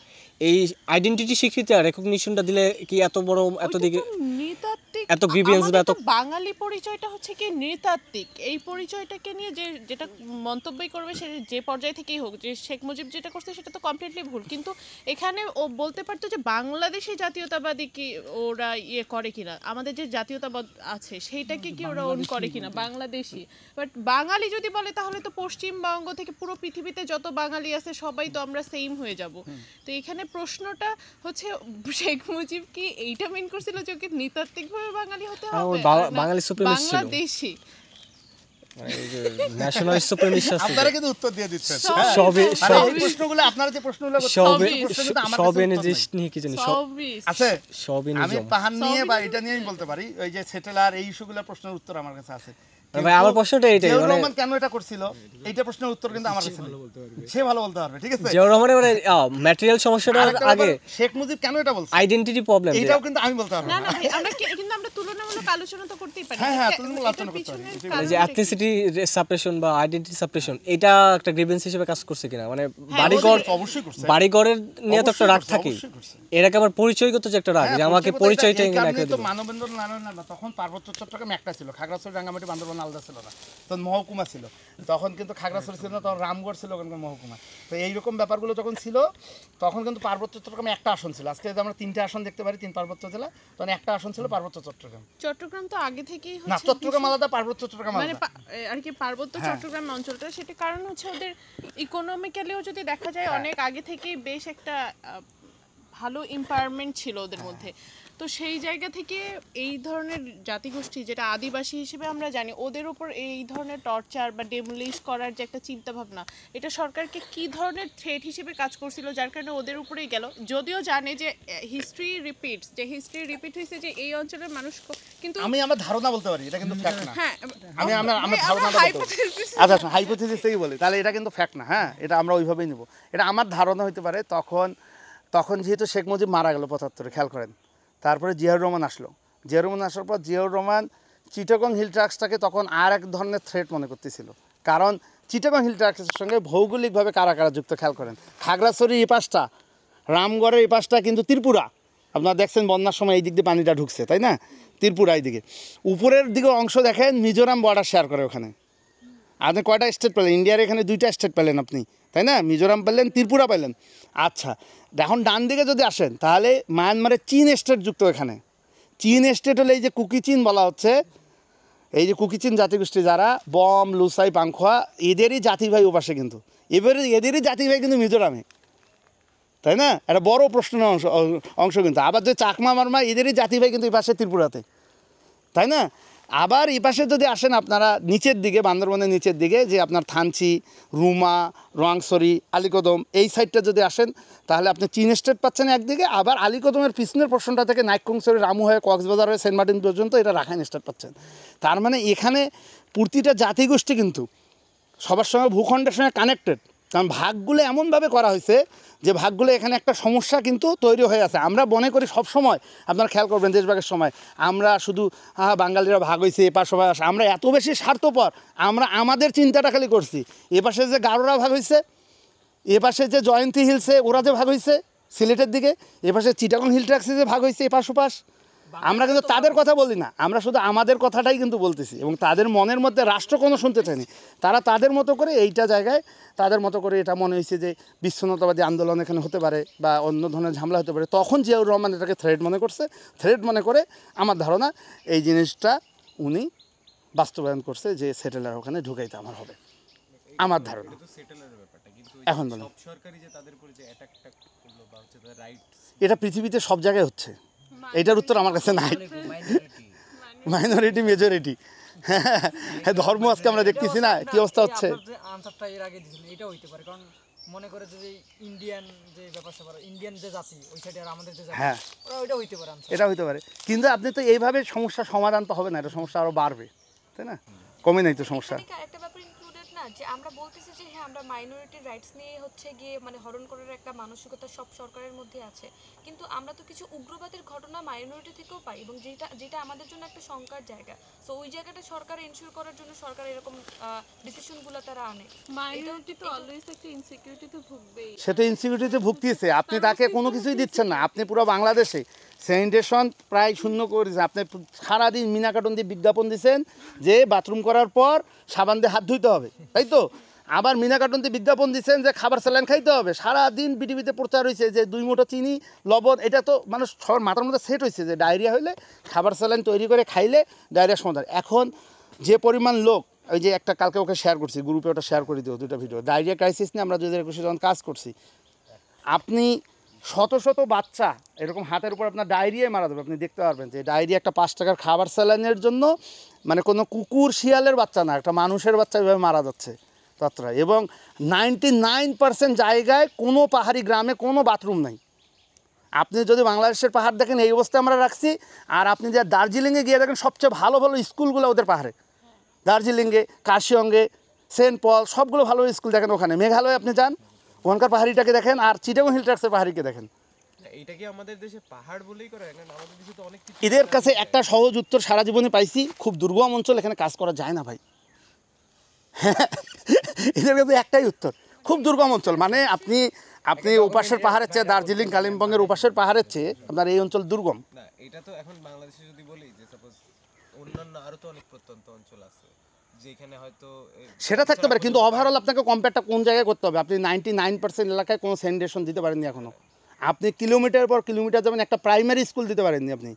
এই আইডেন্টিটি স্বীকৃতি আর রেকগনিশনটা দিলে কি এত বড় এত দিকে নৃতাত্ত্বিক এত গ্রিভিয়েন্স বা এত বাঙালি পরিচয়টা হচ্ছে কি নৃতাত্ত্বিক, এই পরিচয়টাকে নিয়ে যেটা মন্তব্যই করবে সে যে পর্যায় থেকেই হোক, যে শেখ মুজিব যেটা করছে সেটা তো কমপ্লিটলি ভুল, কিন্তু এখানে ও বলতে পারতো যে বাংলাদেশি জাতীয়তাবাদী কি ওরা ইয়ে করে কিনা, আমাদের যে জাতীয়তাবাদ আছে সেইটাকে কি ওরা ওন করে কিনা বাংলাদেশি। বাট বাঙালি যদি বলে তাহলে তো পশ্চিমবঙ্গ থেকে পুরো পৃথিবীতে যত বাঙালি আছে সবাই তো আমরা সেম হয়ে যাব। তো এখানে প্রশ্নটা হচ্ছে শেখ মুজিব কি এইটা মেন করছিল যে ওকে নৃতাত্ত্বিকভাবে বাঙালি হতে হবে, বাঙালি সুপ্রিমিস্ট ছিল, বাংলাদেশি মানে এই যে ন্যাশনালিস্ট সুপ্রিমিস্ট আছে। আপনারা কিন্তু উত্তর দিয়ে দিচ্ছেন সবে এই প্রশ্নগুলো, আপনারা যে প্রশ্নগুলো সব এনজিস নিয়ে কি জানি আছে, সব আমি পাহাড় নিয়ে বা এটা নিয়েই বলতে পারি, ওই যে সেটেলার এই ইস্যুগুলোর প্রশ্নের উত্তর আমার কাছে আছে। ভাই আমার প্রশ্নটা এইটাই, জিয়াউর মানে রহমান কেন এটা করছিল এইটা প্রশ্নের উত্তর কিন্তু আমার কাছে নেই, সে ভালো বলতে পারবে, ঠিক আছে? জিয়াউর রহমানের মানে ম্যাটেরিয়াল সমস্যাটা আগে, শেখ মুজিব কেন এটা বলছে আইডেন্টিটি প্রবলেম, এটাও কিন্তু আমি বলতে পারবো না না। না ভাই, আমরা কিন্তু আমরা তুলনামূলক আলোচনা তো করতেই পারি। হ্যাঁ, তুলনামূলক আলোচনা করতে পারি। এই যে এথনিসিটি সাপ্রেশন বা আইডেন্টিটি সাপ্রেশন, এটা একটা গ্রিভেন্স হিসেবে কাজ করছে কিনা, মানে বাড়িঘর অবশ্যই করছে, বাড়িঘরের নিয়ে তো একটা রাগ থাকে, অবশ্যই করছে। এটাকে আবার পরিচয়গত যে একটা রাগ, যে আমাকে পরিচয়টা এনে রাখতে তো দিল। মানবেন্দ্র নারায়ণ না, তখন পার্বত্য চট্টগ্রাম একটা ছিল, খাগড়াছড়ি, রাঙ্গামাটি, বান্দরবান আলাদা ছিল না, তখন মহকুমা ছিল। তখন কিন্তু খাগড়াছড়ি ছিল না, তখন রামগড় ছিল ওখানকার মহকুমা। তো এইরকম ব্যাপারগুলো যখন ছিল তখন কিন্তু পার্বত্য চট্টগ্রামে একটা আসন ছিল। আজকে যদি আমরা 3টে আসন দেখতে পারি 3 পার্বত্য জেলা, তখন একটা আসন ছিল পার্বত্য চট্টগ্রাম। চট্টগ্রাম তো আগে থেকেই না, হচ্ছে চট্টগ্রাম আলাদা, পার্বত্য চট্টগ্রাম মানে আলাদা। আর কি পার্বত্য চট্টগ্রাম অঞ্চলটা, সেটা কারণ হচ্ছে ওদের ইকোনমিক্যালিও যদি দেখা যায় অনেক আগে থেকেই বেশ একটা ভালো এম্পাওয়ারমেন্ট ছিল ওদের মধ্যে। তো সেই জায়গা থেকে এই ধরনের জাতিগোষ্ঠী যেটা আদিবাসী হিসেবে আমরা জানি, ওদের উপর এই ধরনের টর্চার বা ডেমোলিশ করার যে একটা চিন্তা ভাবনা, এটা সরকারকে কি ধরনের থ্রেট হিসেবে কাজ করছিল যার কারণে ওদের উপরেই গেল। যদিও জানে যে হিস্ট্রি রিপিট হয়েছে যে এই অঞ্চলের মানুষ, কিন্তু আমি আমার ধারণা বলতে পারি, এটা কিন্তু ফ্যাক্ট না। হ্যাঁ আমি আমার ধারণাটা বলতে পারি। আচ্ছা, হাইপোথিসিস থেকেই বলি, তাহলে এটা কিন্তু ফ্যাক্ট না। হ্যাঁ, এটা আমরা ওইভাবেই নেব। এটা আমার ধারণা হতে পারে তখন যেহেতু শেখ মুজিব মারা গেল 75-এ, খেয়াল করেন, তারপরে জিয়াউর রহমান আসলো। জিয়াউর রহমান আসার পর জিয়াউর রহমান চিটাগং হিল ট্রাক্সটাকে তখন আর এক ধরনের থ্রেট মনে করতেছিল, কারণ চিটাগং হিল ট্রাক্সের সঙ্গে ভৌগোলিকভাবে কারা কারা যুক্ত, খেয়াল করেন। খাগড়াছড়ির এই পাশটা, রামগড়ের এই পাশটা কিন্তু ত্রিপুরা, আপনারা দেখছেন বন্যার সময় এই দিক দিয়ে পানিটা ঢুকছে, তাই না? ত্রিপুরা এই দিকে, উপরের দিকে অংশ দেখেন মিজোরাম বর্ডার শেয়ার করে ওখানে। আপনি কয়টা স্টেট পেলেন? ইন্ডিয়ার এখানে 2টা স্টেট পেলেন আপনি, তাই না? মিজোরাম পেলেন, ত্রিপুরা পেলেন। আচ্ছা, এখন ডান দিকে যদি আসেন তাহলে মায়ানমারের চীন স্টেট যুক্ত এখানে। চীন স্টেট হলে এই যে কুকি চীন বলা হচ্ছে, এই যে কুকি চীন জাতিগোষ্ঠী যারা বম, লুসাই, পাংখোয়া, এদেরই জাতি ভাই ওপাশে, কিন্তু এবারে এদেরই জাতি ভাই কিন্তু মিজোরামে, তাই না? একটা বড় প্রশ্নের অংশ কিন্তু। আবার যে চাকমা মারমা, এদেরই জাতি ভাই কিন্তু এই পাশে ত্রিপুরাতে, তাই না? আবার এই পাশে যদি আসেন আপনারা নিচের দিকে, বান্দরবনের নিচের দিকে, যে আপনার থানচি, রুমা, রোয়াংছড়ি, আলীকদম, এই সাইডটা যদি আসেন তাহলে আপনি চীন স্টেট পাচ্ছেন একদিকে, আবার আলীকদমের পিছনের পোর্শনটা থেকে নাইক্যংছড়ি, রামু হয়ে কক্সবাজার হয়ে সেন্ট মার্টিন পর্যন্ত এটা রাখাইন স্টেট পাচ্ছেন। তার মানে এখানে প্রতিটা জাতিগোষ্ঠী কিন্তু সবার সঙ্গে ভূখণ্ডের সঙ্গে কানেক্টেড, কারণ ভাগগুলো এমনভাবে করা হয়েছে যে ভাগগুলো এখানে একটা সমস্যা কিন্তু তৈরি হয়ে আছে। আমরা মনে করি সব সময়, আপনারা খেয়াল করবেন দেশভাগের সময় আমরা শুধু বাঙালিরা ভাগ হয়েছে, এপাশ সবাই আসে, আমরা এত বেশি স্বার্থপর, আমরা আমাদের চিন্তাটা খালি করছি। এপাশে যে গারোরা ভাগ হয়েছে, এপাশে যে জয়ন্তী হিলসে ওরা যে ভাগ হয়েছে সিলেটের দিকে, এপাশে চিটাগং হিল ট্র্যাক্সে যে ভাগ হয়েছে এপাশ ওপাশ, আমরা কিন্তু তাদের কথা বলি না, আমরা শুধু আমাদের কথাটাই কিন্তু বলতেছি। এবং তাদের মনের মধ্যে রাষ্ট্র কোনো শুনতে চায়নি, তারা তাদের মতো করে এইটা জায়গায় তাদের মতো করে এটা মনে হয়েছে যে বিচ্ছিন্নতাবাদী আন্দোলন এখানে হতে পারে বা অন্য ধরনের ঝামেলা হতে পারে। তখন জিয়াউর রহমান এটাকে থ্রেট মনে করছে, থ্রেট মনে করে আমার ধারণা এই জিনিসটা উনি বাস্তবায়ন করছে যে সেটেলার ওখানে ঢুকাইতে আমার হবে, আমার ধারণা। এখন বলেন, এটা পৃথিবীতে সব জায়গায় হচ্ছে, এটার উত্তর আমার কাছে নাই। মাইনরিটি মেজরিটি, হ্যাঁ, ধর্ম আজকে আমরা দেখতেছি না কি অবস্থা হচ্ছে। আনসারটা এর আগে দিছেন, এটা হইতে পারে, কারণ মনে করে যে ইন্ডিয়ান যে ব্যাপার স্যাপার, ইন্ডিয়ান যে জাতি ওই সাইডে আর আমাদের যে জাতি, হ্যাঁ ওরা ওইটা হইতে পারে আনসার। এটা হইতে পারে, কিন্তু আপনি তো এইভাবে সমস্যার সমাধান তো হবে না, এটা সমস্যা আরও বাড়বে, তাই না? কমে নাই তো সমস্যা। এখানে কি আরেকটা ব্যাপার ইনক্লুডেড না, যে আমরা বলতেছি যে হ্যাঁ আমরা মাইনরিটির রাইটস নিয়ে হচ্ছে গিয়ে মানে হরণ করার একটা মানসিকতা সব সরকারের মধ্যে আছে, কিন্তু আমরা তো কিছু উগ্রবাদের ঘটনা মাইনরিটি থেকেও পাই, এবং যেটা যেটা আমাদের জন্য একটা শঙ্কার জায়গা। সো ওই জায়গাটা সরকার এনশিওর করার জন্য সরকার এরকম ডিসিশনগুলো তারা আনে। মাইনরিটি তো অলওয়েজ একটা ইনসিকিউরিটিতে ভুগবেই। সে তো ইনসিকিউরিটিতে ভুগতেছে, আপনি তাকে কোনো কিছুই দিচ্ছেন না। আপনি পুরো বাংলাদেশে স্যানিটেশন প্রায় শূন্য করেছে, আপনি সারাদিন মিনা কার্টন দিয়ে বিজ্ঞাপন দিচ্ছেন যে বাথরুম করার পর সাবান দিয়ে হাত ধুইতে হবে, তাই তো? আবার মিনা কার্টন দিয়ে বিজ্ঞাপন দিচ্ছেন যে খাবার স্যালাইন খাইতে হবে। সারাদিন বিটিভিতে প্রচার হয়েছে যে 2 মুঠো চিনি লবণ, এটা তো মানুষ সবার মাথার মধ্যে সেট হয়েছে যে ডায়রিয়া হলে খাবার স্যালাইন তৈরি করে খাইলে ডায়রিয়ার সমাধান। এখন যে পরিমাণ লোক, ওই যে একটা কালকে ওকে শেয়ার করছি গ্রুপে, ওটা শেয়ার করে দিও 2টা ভিডিও, ডায়রিয়া ক্রাইসিস নিয়ে আমরা 2021 যখন কাজ করছি, আপনি শত শত বাচ্চা এরকম হাতের উপর আপনার ডায়রিয়ায় মারা যাবে। আপনি দেখতে পারবেন যে ডায়রিয়া একটা 5 টাকার খাবার স্যালাইনের জন্য, মানে কোনো কুকুর শিয়ালের বাচ্চা না, একটা মানুষের বাচ্চা এভাবে মারা যাচ্ছে ততটা। এবং 99% জায়গায় কোনো পাহাড়ি গ্রামে কোনো বাথরুম নেই। আপনি যদি বাংলাদেশের পাহাড় দেখেন এই অবস্থায় আমরা রাখছি, আর আপনি যে দার্জিলিংয়ে গিয়ে দেখেন সবচেয়ে ভালো ভালো স্কুলগুলো ওদের পাহাড়ে, দার্জিলিংয়ে, কার্শিয়ঙ্গে, সেন্ট পল, সবগুলো ভালো স্কুল দেখেন ওখানে। মেঘালয়ে আপনি যান, ওখানকার পাহাড়িটাকে দেখেন, আর চিটাগং হিল ট্র্যাক্সের পাহাড়িকে দেখেন। এইটা কি আমাদের দেশে পাহাড় বলেই করে? কারণ আমাদের দেশে তো অনেক কিছু। এদের কাছে একটা সহজ উত্তর সারা জীবনে পাইছি, খুব দুর্গম অঞ্চল, এখানে কাজ করা যায় না ভাই। এদের কাছে একটাই উত্তর, খুব দুর্গম অঞ্চল। মানে আপনি উপাসের পাহাড়ের চেয়ে, দার্জিলিং কালিম্পংয়ের উপাসের পাহাড়ের চেয়ে আপনার এই অঞ্চল দুর্গম। না, এটা তো এখন বাংলাদেশে যদি বলি যে সাপোজ অন্যান্য আরো তো অনেক প্রত্যন্ত অঞ্চল আছে যেখানে হয়তো সেটা থাকতে পারে, কিন্তু ওভারঅল আপনাকে কম্পেয়ারটা কোন জায়গায় করতে হবে। আপনি 99% এলাকায় কোনো স্যানিটেশন দিতে পারেননি এখনও। আপনি কিলোমিটার পর কিলোমিটার যাবেন, একটা প্রাইমারি স্কুল দিতে পারেননি আপনি।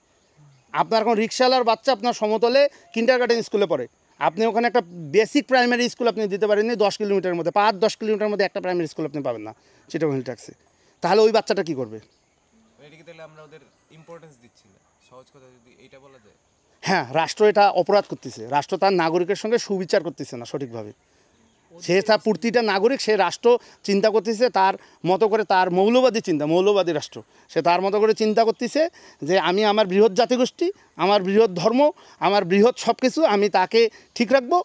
আপনার এখন রিক্সাওয়ালার বাচ্চা আপনার সমতলে কিন্ডারগার্টেন স্কুলে পড়ে, আপনি ওখানে একটা বেসিক প্রাইমারি স্কুল আপনি দিতে পারেননি 10 কিলোমিটারের মধ্যে, 5-10 কিলোমিটারের মধ্যে একটা প্রাইমারি স্কুল আপনি পাবেন না চিটাগং হিল ট্র্যাক্সে। তাহলে ওই বাচ্চাটা কী করবে? এটাকে তাহলে আমরা ওদের ইম্পর্টেন্স দিচ্ছি না, সহজ কথা যদি এইটা বলা যায়। হ্যাঁ, রাষ্ট্র এটা অপরাধ করতেছে, রাষ্ট্র তার নাগরিকের সঙ্গে সুবিচার করতেছে না সঠিকভাবে। সে তার প্রতিটা নাগরিক, সে রাষ্ট্র চিন্তা করতেছে তার মতো করে, তার মৌলবাদী চিন্তা, মৌলবাদী রাষ্ট্র, সে তার মতো করে চিন্তা করতেছে যে আমি আমার বৃহৎ জাতিগোষ্ঠী, আমার বৃহৎ ধর্ম, আমার বৃহৎ সব কিছু, আমি তাকে ঠিক রাখবো,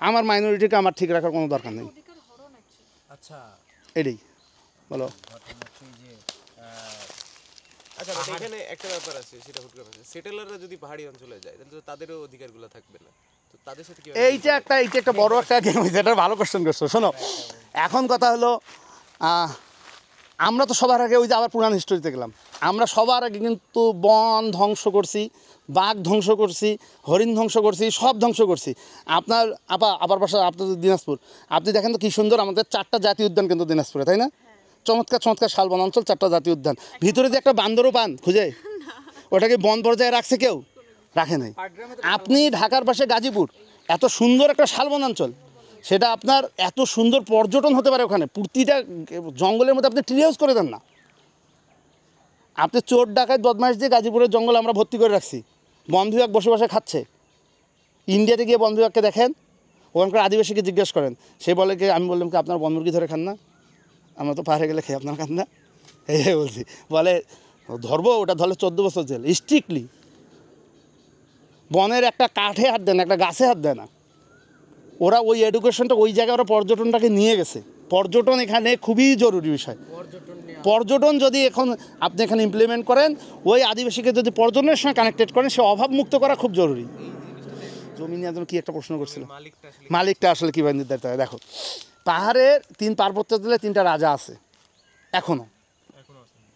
আমার মাইনরিটিকে আমার ঠিক রাখার কোনো দরকার নেই। আচ্ছা, এটাই বলো। আচ্ছা, এখানে একটা ব্যাপার আছে, সেটা হুট করে সেটেলাররা যদি পাহাড়ি অঞ্চলে যায় তাহলে তো তাদেরও অধিকারগুলো থাকবে না, তো তাদের সাথে কি? এইটা একটা বড় একটা গেম হয়েছে, এটা ভালো কোশ্চেন করছো। শোনো, এখন কথা হলো, আমরা তো সবার আগে ওই যে আবার পুরান হিস্টোরিতে গেলাম, আমরা সবার আগে কিন্তু বন ধ্বংস করছি, বাঘ ধ্বংস করছি, হরিণ ধ্বংস করছি, সব ধ্বংস করছি। আপনার আবার বাসা আপনার দিনাজপুর, আপনি দেখেন তো কী সুন্দর, আমাদের 4টা জাতীয় উদ্যান কিন্তু দিনাজপুরে, তাই না? চমৎকার চমৎকার শালবন অঞ্চল, 4টা জাতীয় উদ্যান। ভিতরে যে একটা বান্দরও পান খুঁজে, ওটাকে বন পর্যায়ে রাখছে কেউ? রাখে নাই। আপনি ঢাকার পাশে গাজীপুর, এত সুন্দর একটা শালবন অঞ্চল, সেটা আপনার এত সুন্দর পর্যটন হতে পারে ওখানে, প্রতিটা জঙ্গলের মধ্যে আপনি ট্রি হাউস করে দেন না। আপনি চোর ডাকাত বদমাইশ দিয়ে গাজীপুরের জঙ্গল আমরা ভর্তি করে রাখছি, বন বিভাগ বসে বসে খাচ্ছে। ইন্ডিয়াতে গিয়ে বন বিভাগকে দেখেন, ওখানকার আদিবাসীকে জিজ্ঞেস করেন, সে বলে কি, আমি বললাম কি আপনার বন মুরগি ধরে খান না? আমরা তো পাহাড়ে গেলে খেয়ে আপনার খান না, এই বলছি। বলে ধরবো, ওটা ধরলে 14 বছর জেল, স্ট্রিক্টলি। বনের একটা কাঠে হাত দেয় না, একটা গাছে হাত দেয় না। ওরা ওই এডুকেশনটা ওই জায়গায় ওরা পর্যটনটাকে নিয়ে গেছে। পর্যটন এখানে খুবই জরুরি বিষয়। পর্যটন যদি এখন আপনি এখানে ইমপ্লিমেন্ট করেন, ওই আদিবাসীকে যদি পর্যটনের সঙ্গে কানেক্টেড করেন, সে অভাবমুক্ত করা খুব জরুরি। জমি নিয়ে একজন কী একটা প্রশ্ন করছিল, মালিকটা আসলে কীভাবে নির্ধারিত হয়? দেখো, পাহাড়ের 3 পার্বত্য 3টা রাজা আছে এখনও।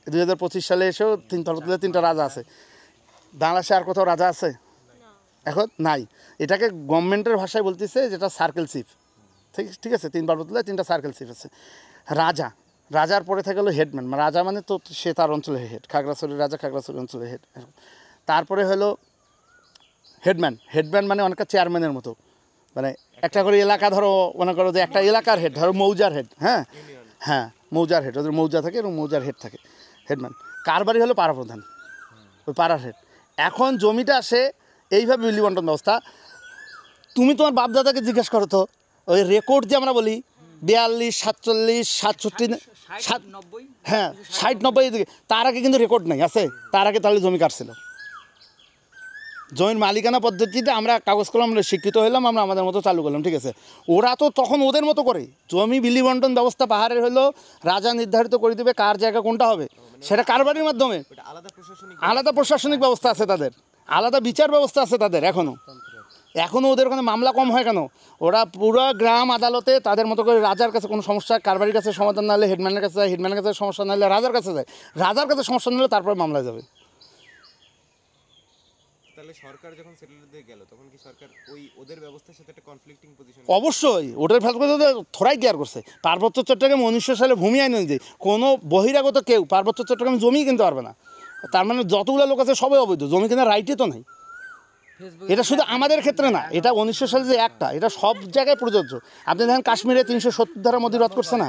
2025 সালে এসেও 3 পার্বত্য 3টা রাজা আছে। বাংলাদেশে আর কোথাও রাজা আছে এখন? নাই। এটাকে গভর্নমেন্টের ভাষায় বলতেছে যেটা সার্কেল চিফ, ঠিক আছে? 3 পার্বত্য 3টা সার্কেল চিফ আছে। রাজার পরে থাকে হলো হেডম্যান, রাজা মানে তো সে তার অঞ্চলের হেড, খাগড়াছড়ির রাজা খাগড়াছড়ি অঞ্চলের হেড। তারপরে হলো হেডম্যান মানে অনেকটা চেয়ারম্যানের মতো, মানে একটা করে এলাকা, ধরো মনে করো যে একটা এলাকার হেড, ধরো মৌজার হেড, হ্যাঁ মৌজার হেড, ওদের মৌজা থাকে এবং মৌজার হেড থাকে, হেডম্যান। কারবারই হলো পাড়া প্রধান, ওই পাড়ার হেড। এখন জমিটা আসে এইভাবে বিলি বন্টন ব্যবস্থা। তুমি তোমার বাপদাদাকে জিজ্ঞেস করো তো, ওই রেকর্ড যে আমরা বলি, 42, 47, 67, হ্যাঁ 60, 90 দিকে, তার আগে কিন্তু রেকর্ড নেই আছে, তার আগে তাহলে জমি কাটছিল। জমির মালিকানা পদ্ধতিতে আমরা কাগজ কলম শিক্ষিত হলাম, আমরা আমাদের মতো চালু করলাম, ঠিক আছে। ওরা তো তখন ওদের মতো করে জমি বিলি বন্টন ব্যবস্থা পাহাড়ের হলো রাজা নির্ধারিত করে দেবে কার জায়গা কোনটা হবে, সেটা কারবারির মাধ্যমে। আলাদা প্রশাসনিক ব্যবস্থা আছে তাদের, আলাদা বিচার ব্যবস্থা আছে তাদের। এখনও ওদের ওখানে মামলা কম হয় কেন? ওরা পুরো গ্রাম আদালতে তাদের মতো করে রাজার কাছে কোনো সমস্যা, কারবারির কাছে সমাধান না হলে হেডম্যানের কাছে যায়, হেডম্যানের কাছে সমস্যা না হলে রাজার কাছে যায়, রাজার কাছে সমস্যা না হলে তারপরে মামলায় যাবে। তাহলে সরকার যখন সেটেলরদের গেল তখন কি সরকার ওই ওদের ব্যবস্থার সাথে একটা কনফ্লিক্টিং পজিশন? অবশ্যই ওটার ফেল করে থোড়াই কেয়ার করছে। পার্বত্য চট্টগ্রাম 1900 সালে ভূমি আইন অনুযায়ী কোনো বহিরাগত কেউ পার্বত্য চট্টগ্রামে জমি কিনতে পারবে না। তার মানে যতগুলো লোক আছে সবাই অবৈধ, জমি কেনার রাইটই তো নেই। এটা শুধু আমাদের ক্ষেত্রে না, এটা 1900 সালে যে একটা, এটা সব জায়গায় প্রযোজ্য। আপনি দেখেন কাশ্মীরে 370 ধারা মোদি রদ করছে না,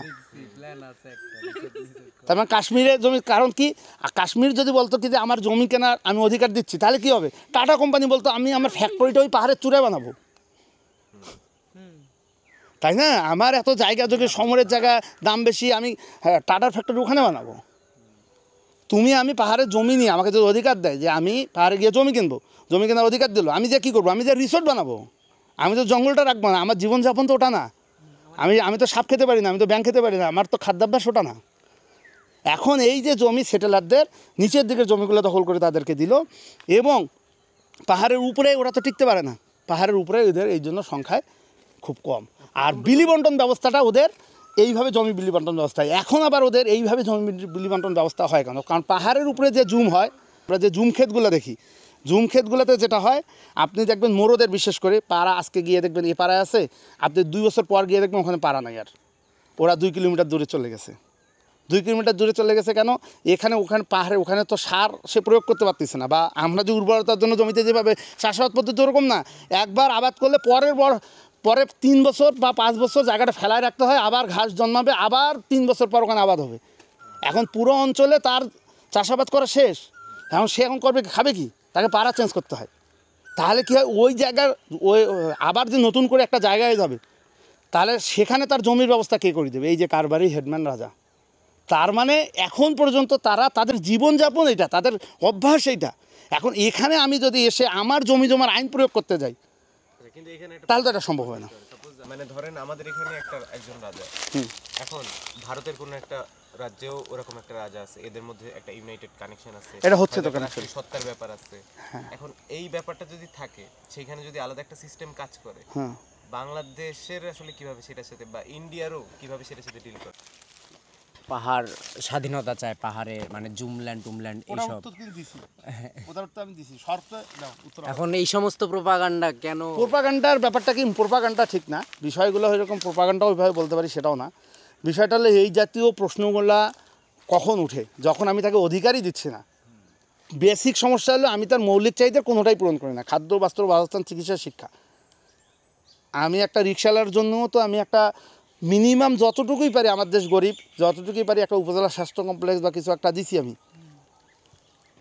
তার মানে কাশ্মীরে জমি, কারণ কি কাশ্মীর যদি বলতো কি যে আমার জমি কেনার আমি অধিকার দিচ্ছি, তাহলে কি হবে? টাটা কোম্পানি বলতো আমি আমার ফ্যাক্টরিটা ওই পাহাড়ের চূড়ায় বানাবো, তাই না? আমার এত জায়গা যদি সমরের জায়গা দাম বেশি, আমি টাটার ফ্যাক্টরি ওখানে বানাবো। আমি পাহাড়ের জমি নিয়ে আমাকে যদি অধিকার দেয় যে আমি পাহাড়ে গিয়ে জমি কিনবো, জমি কেনার অধিকার দিল, আমি যে কী করবো? আমি যে রিসোর্ট বানাবো, আমি তো জঙ্গলটা রাখবো না। আমার জীবনযাপন তো ওটা না, আমি তো সাপ খেতে পারি না, আমি তো ব্যাং খেতে পারি না, আমার তো খাদ্যাভ্যাস ওটা না। এখন এই যে জমি সেটেলারদের নিচের দিকের জমিগুলো দখল করে তাদেরকে দিল, এবং পাহাড়ের উপরে ওরা তো টিকতে পারে না, পাহাড়ের উপরে ওদের এই জন্য সংখ্যায় খুব কম। আর বিলি বন্টন ব্যবস্থাটা ওদের এইভাবে জমি বিলি বন্টন ব্যবস্থা, এখন আবার ওদের এইভাবে জমি বিলি বন্টন ব্যবস্থা হয় কেন? কারণ পাহাড়ের উপরে যে জুম হয়, আমরা যে জুম ক্ষেতগুলো দেখি, জুম ক্ষেতগুলোতে যেটা হয়, আপনি দেখবেন মোরদের বিশেষ করে পাড়া, আজকে গিয়ে দেখবেন এ পাড়ায় আছে, আপনি 2 বছর পর গিয়ে দেখবেন ওখানে পাড়া নাই, আর ওরা 2 কিলোমিটার দূরে চলে গেছে। 2 কিলোমিটার দূরে চলে গেছে কেন? ওখানে পাহাড়ে ওখানে তো সার সে প্রয়োগ করতে পারতেছে না, বা আমরা যে উর্বরতার জন্য জমিতে যেভাবে চাষাবাদ পদ্ধতি ওরকম না, একবার আবাদ করলে পরে 3 বছর বা 5 বছর জায়গাটা ফেলায় রাখতে হয়, আবার ঘাস জন্মাবে, আবার 3 বছর পর ওখানে আবাদ হবে। এখন পুরো অঞ্চলে তার চাষাবাদ করা শেষ, এখন সে এখন করবে, খাবে কি? তাকে পাড়া চেঞ্জ করতে হয়। তাহলে কী হয়, ওই জায়গার ওই আবার যে নতুন করে একটা জায়গায় যাবে, তাহলে সেখানে তার জমির ব্যবস্থা কে করে দেবে? এই যে কারবারি হেডম্যান রাজা। তার মানে এখন পর্যন্ত তাদের জীবনযাপন এটা, তাদের অভ্যাস এইটা। এখন এখানে আমি যদি এসে আমার জমি জমার আইন প্রয়োগ করতে যাই, কিন্তু এখানে তাহলে তো এটা সম্ভব হয় না। মানে ধরেন আমাদের এখানে একজন রাজা, এখন ভারতের কোনো একটা রাজ্যেও ওরকম একটা রাজা আছে, এদের মধ্যে একটা ইউনাইটেড কানেকশন আছে, এটা হচ্ছে তো কানেকশন, সত্তার ব্যাপার আছে। এখন এই ব্যাপারটা যদি থাকে, সেখানে যদি আলাদা একটা সিস্টেম কাজ করে, বাংলাদেশের আসলে কিভাবে সেটার সাথে, বা ইন্ডিয়ারও কিভাবে সেটার সাথে ডিল করে? পাহাড় স্বাধীনতা চায়, পাহাড়ে মানে জুমল্যান্ড টুমল্যান্ড এইসব। এখন এই সমস্ত প্রোপাগান্ডা কেন? প্রোপাগান্ডার ব্যাপারটা কি, প্রোপাগান্ডা ঠিক না, বিষয়গুলো এরকম প্রোপাগান্ডা ওইভাবে বলতে পারি সেটাও না। বিষয়টা হলো এই জাতীয় প্রশ্নগুলা কখন উঠে, যখন আমি তাকে অধিকারই দিচ্ছি না। বেসিক সমস্যা হলো আমি তার মৌলিক চাহিদা কোনোটাই পূরণ করি না, খাদ্য, বস্ত্র, বাসস্থান, চিকিৎসা, শিক্ষা। আমি একটা রিক্সাওয়ালার জন্যও তো আমি একটা মিনিমাম যতটুকুই পারি, আমার দেশ গরিব, যতটুকুই পারি একটা উপজেলা স্বাস্থ্য কমপ্লেক্স বা কিছু একটা দিছি আমি,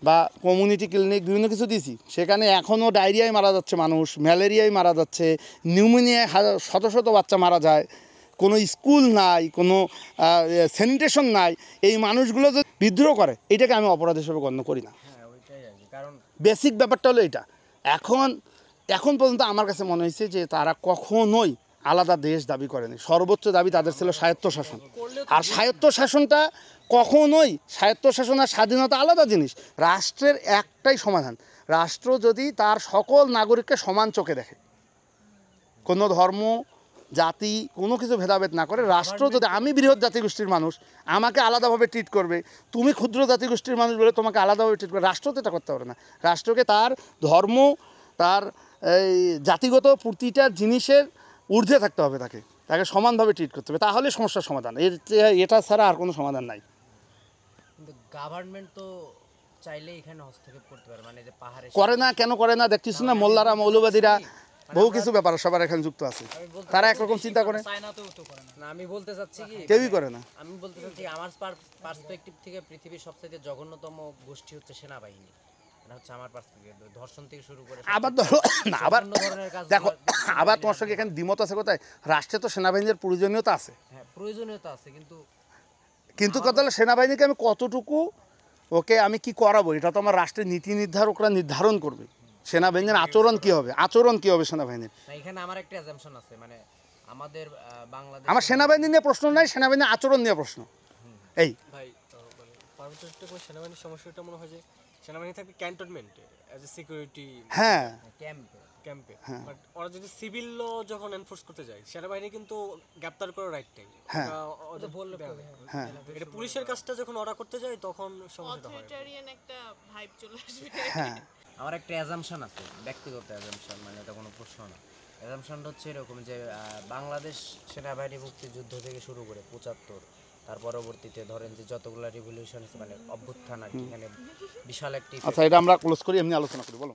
বা কমিউনিটি ক্লিনিক, বিভিন্ন কিছু দিছি। সেখানে এখনও ডায়রিয়ায় মারা যাচ্ছে মানুষ, ম্যালেরিয়ায় মারা যাচ্ছে, নিউমোনিয়ায় শত শত বাচ্চা মারা যায়, কোনো স্কুল নাই, কোনো স্যানিটেশন নাই। এই মানুষগুলো যদি বিদ্রোহ করে, এটাকে আমি অপরাধ হিসেবে গণ্য করি না। কারণ বেসিক ব্যাপারটা হলো এটা। এখন পর্যন্ত আমার কাছে মনে হয়েছে যে তারা কখনোই আলাদা দেশ দাবি করেনি। সর্বোচ্চ দাবি তাদের ছিল স্বায়ত্তশাসন। আর স্বায়ত্তশাসনটা কখনোই, স্বায়ত্তশাসন আর স্বাধীনতা আলাদা জিনিস। রাষ্ট্রের একটাই সমাধান, রাষ্ট্র যদি তার সকল নাগরিককে সমান চোখে দেখে, কোনো ধর্ম, জাতি, কোনো কিছু ভেদাভেদ না করে, রাষ্ট্র যদি, আমি বৃহৎ জাতিগোষ্ঠীর মানুষ, আমাকে আলাদাভাবে ট্রিট করবে, তুমি ক্ষুদ্র জাতিগোষ্ঠীর মানুষ বলে তোমাকে আলাদাভাবে ট্রিট করবে, রাষ্ট্র তো এটা করতে পারে না। রাষ্ট্রকে তার ধর্ম, তার এই জাতিগত প্রতিটা জিনিসের ঊর্ধ্বে থাকতে হবে, তাকে সমানভাবে ট্রিট করতে হবে, তাহলে সমস্যার সমাধান। এটা ছাড়া আর কোনো সমাধান নাই। কিন্তু গভর্নমেন্ট তো চাইলে এখানে হস্তক্ষেপ করতে পারে, মানে যে পাহাড়ে করে না, কেন করে না দেখছিস না? মোল্লারা, মৌলবাদীরা, বহু কিছু ব্যাপার সবার এখানে যুক্ত আছে, তারা একরকম চিন্তা করে না। আমি বলতে চাচ্ছি কি, কেউই করে না। আমি বলতে চাচ্ছি আমার পার্সপেক্টিভ থেকে পৃথিবীর সবচেয়ে জঘন্যতম গোষ্ঠী হচ্ছে সেনাবাহিনী। এটা হচ্ছে আমার পার্সপেক্টিভ, ধর্ষণ থেকে শুরু করে আবার ধরো না, আবার অন্য ধরনের কাজ দেখো, আবার তোমার সঙ্গে এখানে দ্বিমত আছে কোথায়, রাষ্ট্রে তো সেনাবাহিনীর প্রয়োজনীয়তা আছে, হ্যাঁ প্রয়োজনীয়তা আছে, কিন্তু কিন্তু কথা হলো সেনাবাহিনীকে আমি কতটুকু ওকে আমি কি করাবো, এটা তো আমার রাষ্ট্রের নীতি নির্ধারকরা নির্ধারণ করবে। সেনাবাহিনীর আচরণ কি হবে, আচরণ কি হবে সেনাবাহিনীর। না এখানে আমার একটা অ্যাজাম্পশন আছে, মানে আমাদের বাংলাদেশ আমার সেনাবাহিনী নিয়ে প্রশ্ন নাই, সেনাবাহিনীর আচরণ নিয়ে প্রশ্ন। এই ভাই মানে পার্বত্য চট্টগ্রামে সেনাবাহিনীর সমস্যাটা মনে হয় যে সেনাবাহিনী থাকবে ক্যান্টনমেন্টে অ্যাজ এ সিকিউরিটি হ্যাঁ ক্যাম্পে ক্যাম্পে, বাট ওরা যদি সিভিল ল যখন এনফোর্স করতে যায় সেনাবাহিনী কিন্তু গ্রেপ্তার করার রাইট নেই। হ্যাঁ। ওদের বললে হ্যাঁ এটা পুলিশের কাজটা যখন ওরা করতে যায় তখন সমস্যাটা হয়। অথরিটারিয়ান একটা ভাইব চলে আসবে। হ্যাঁ আমার একটা অ্যাজাম্পশন আছে, ব্যক্তিগত অ্যাজাম্পশন, মানে এটা কোনো প্রশ্ন না। অ্যাজাম্পশনটা হচ্ছে এরকম যে বাংলাদেশ সেনাবাহিনী মুক্তিযুদ্ধ থেকে শুরু করে ৭৫, তার পরবর্তীতে ধরেন যে যতগুলো রিভলিউশন মানে অভ্যুত্থান আর কি, এখানে বিশাল একটি আচ্ছা, এটা আমরা ক্লোজ করি, এমনি আলোচনা করি, বলো।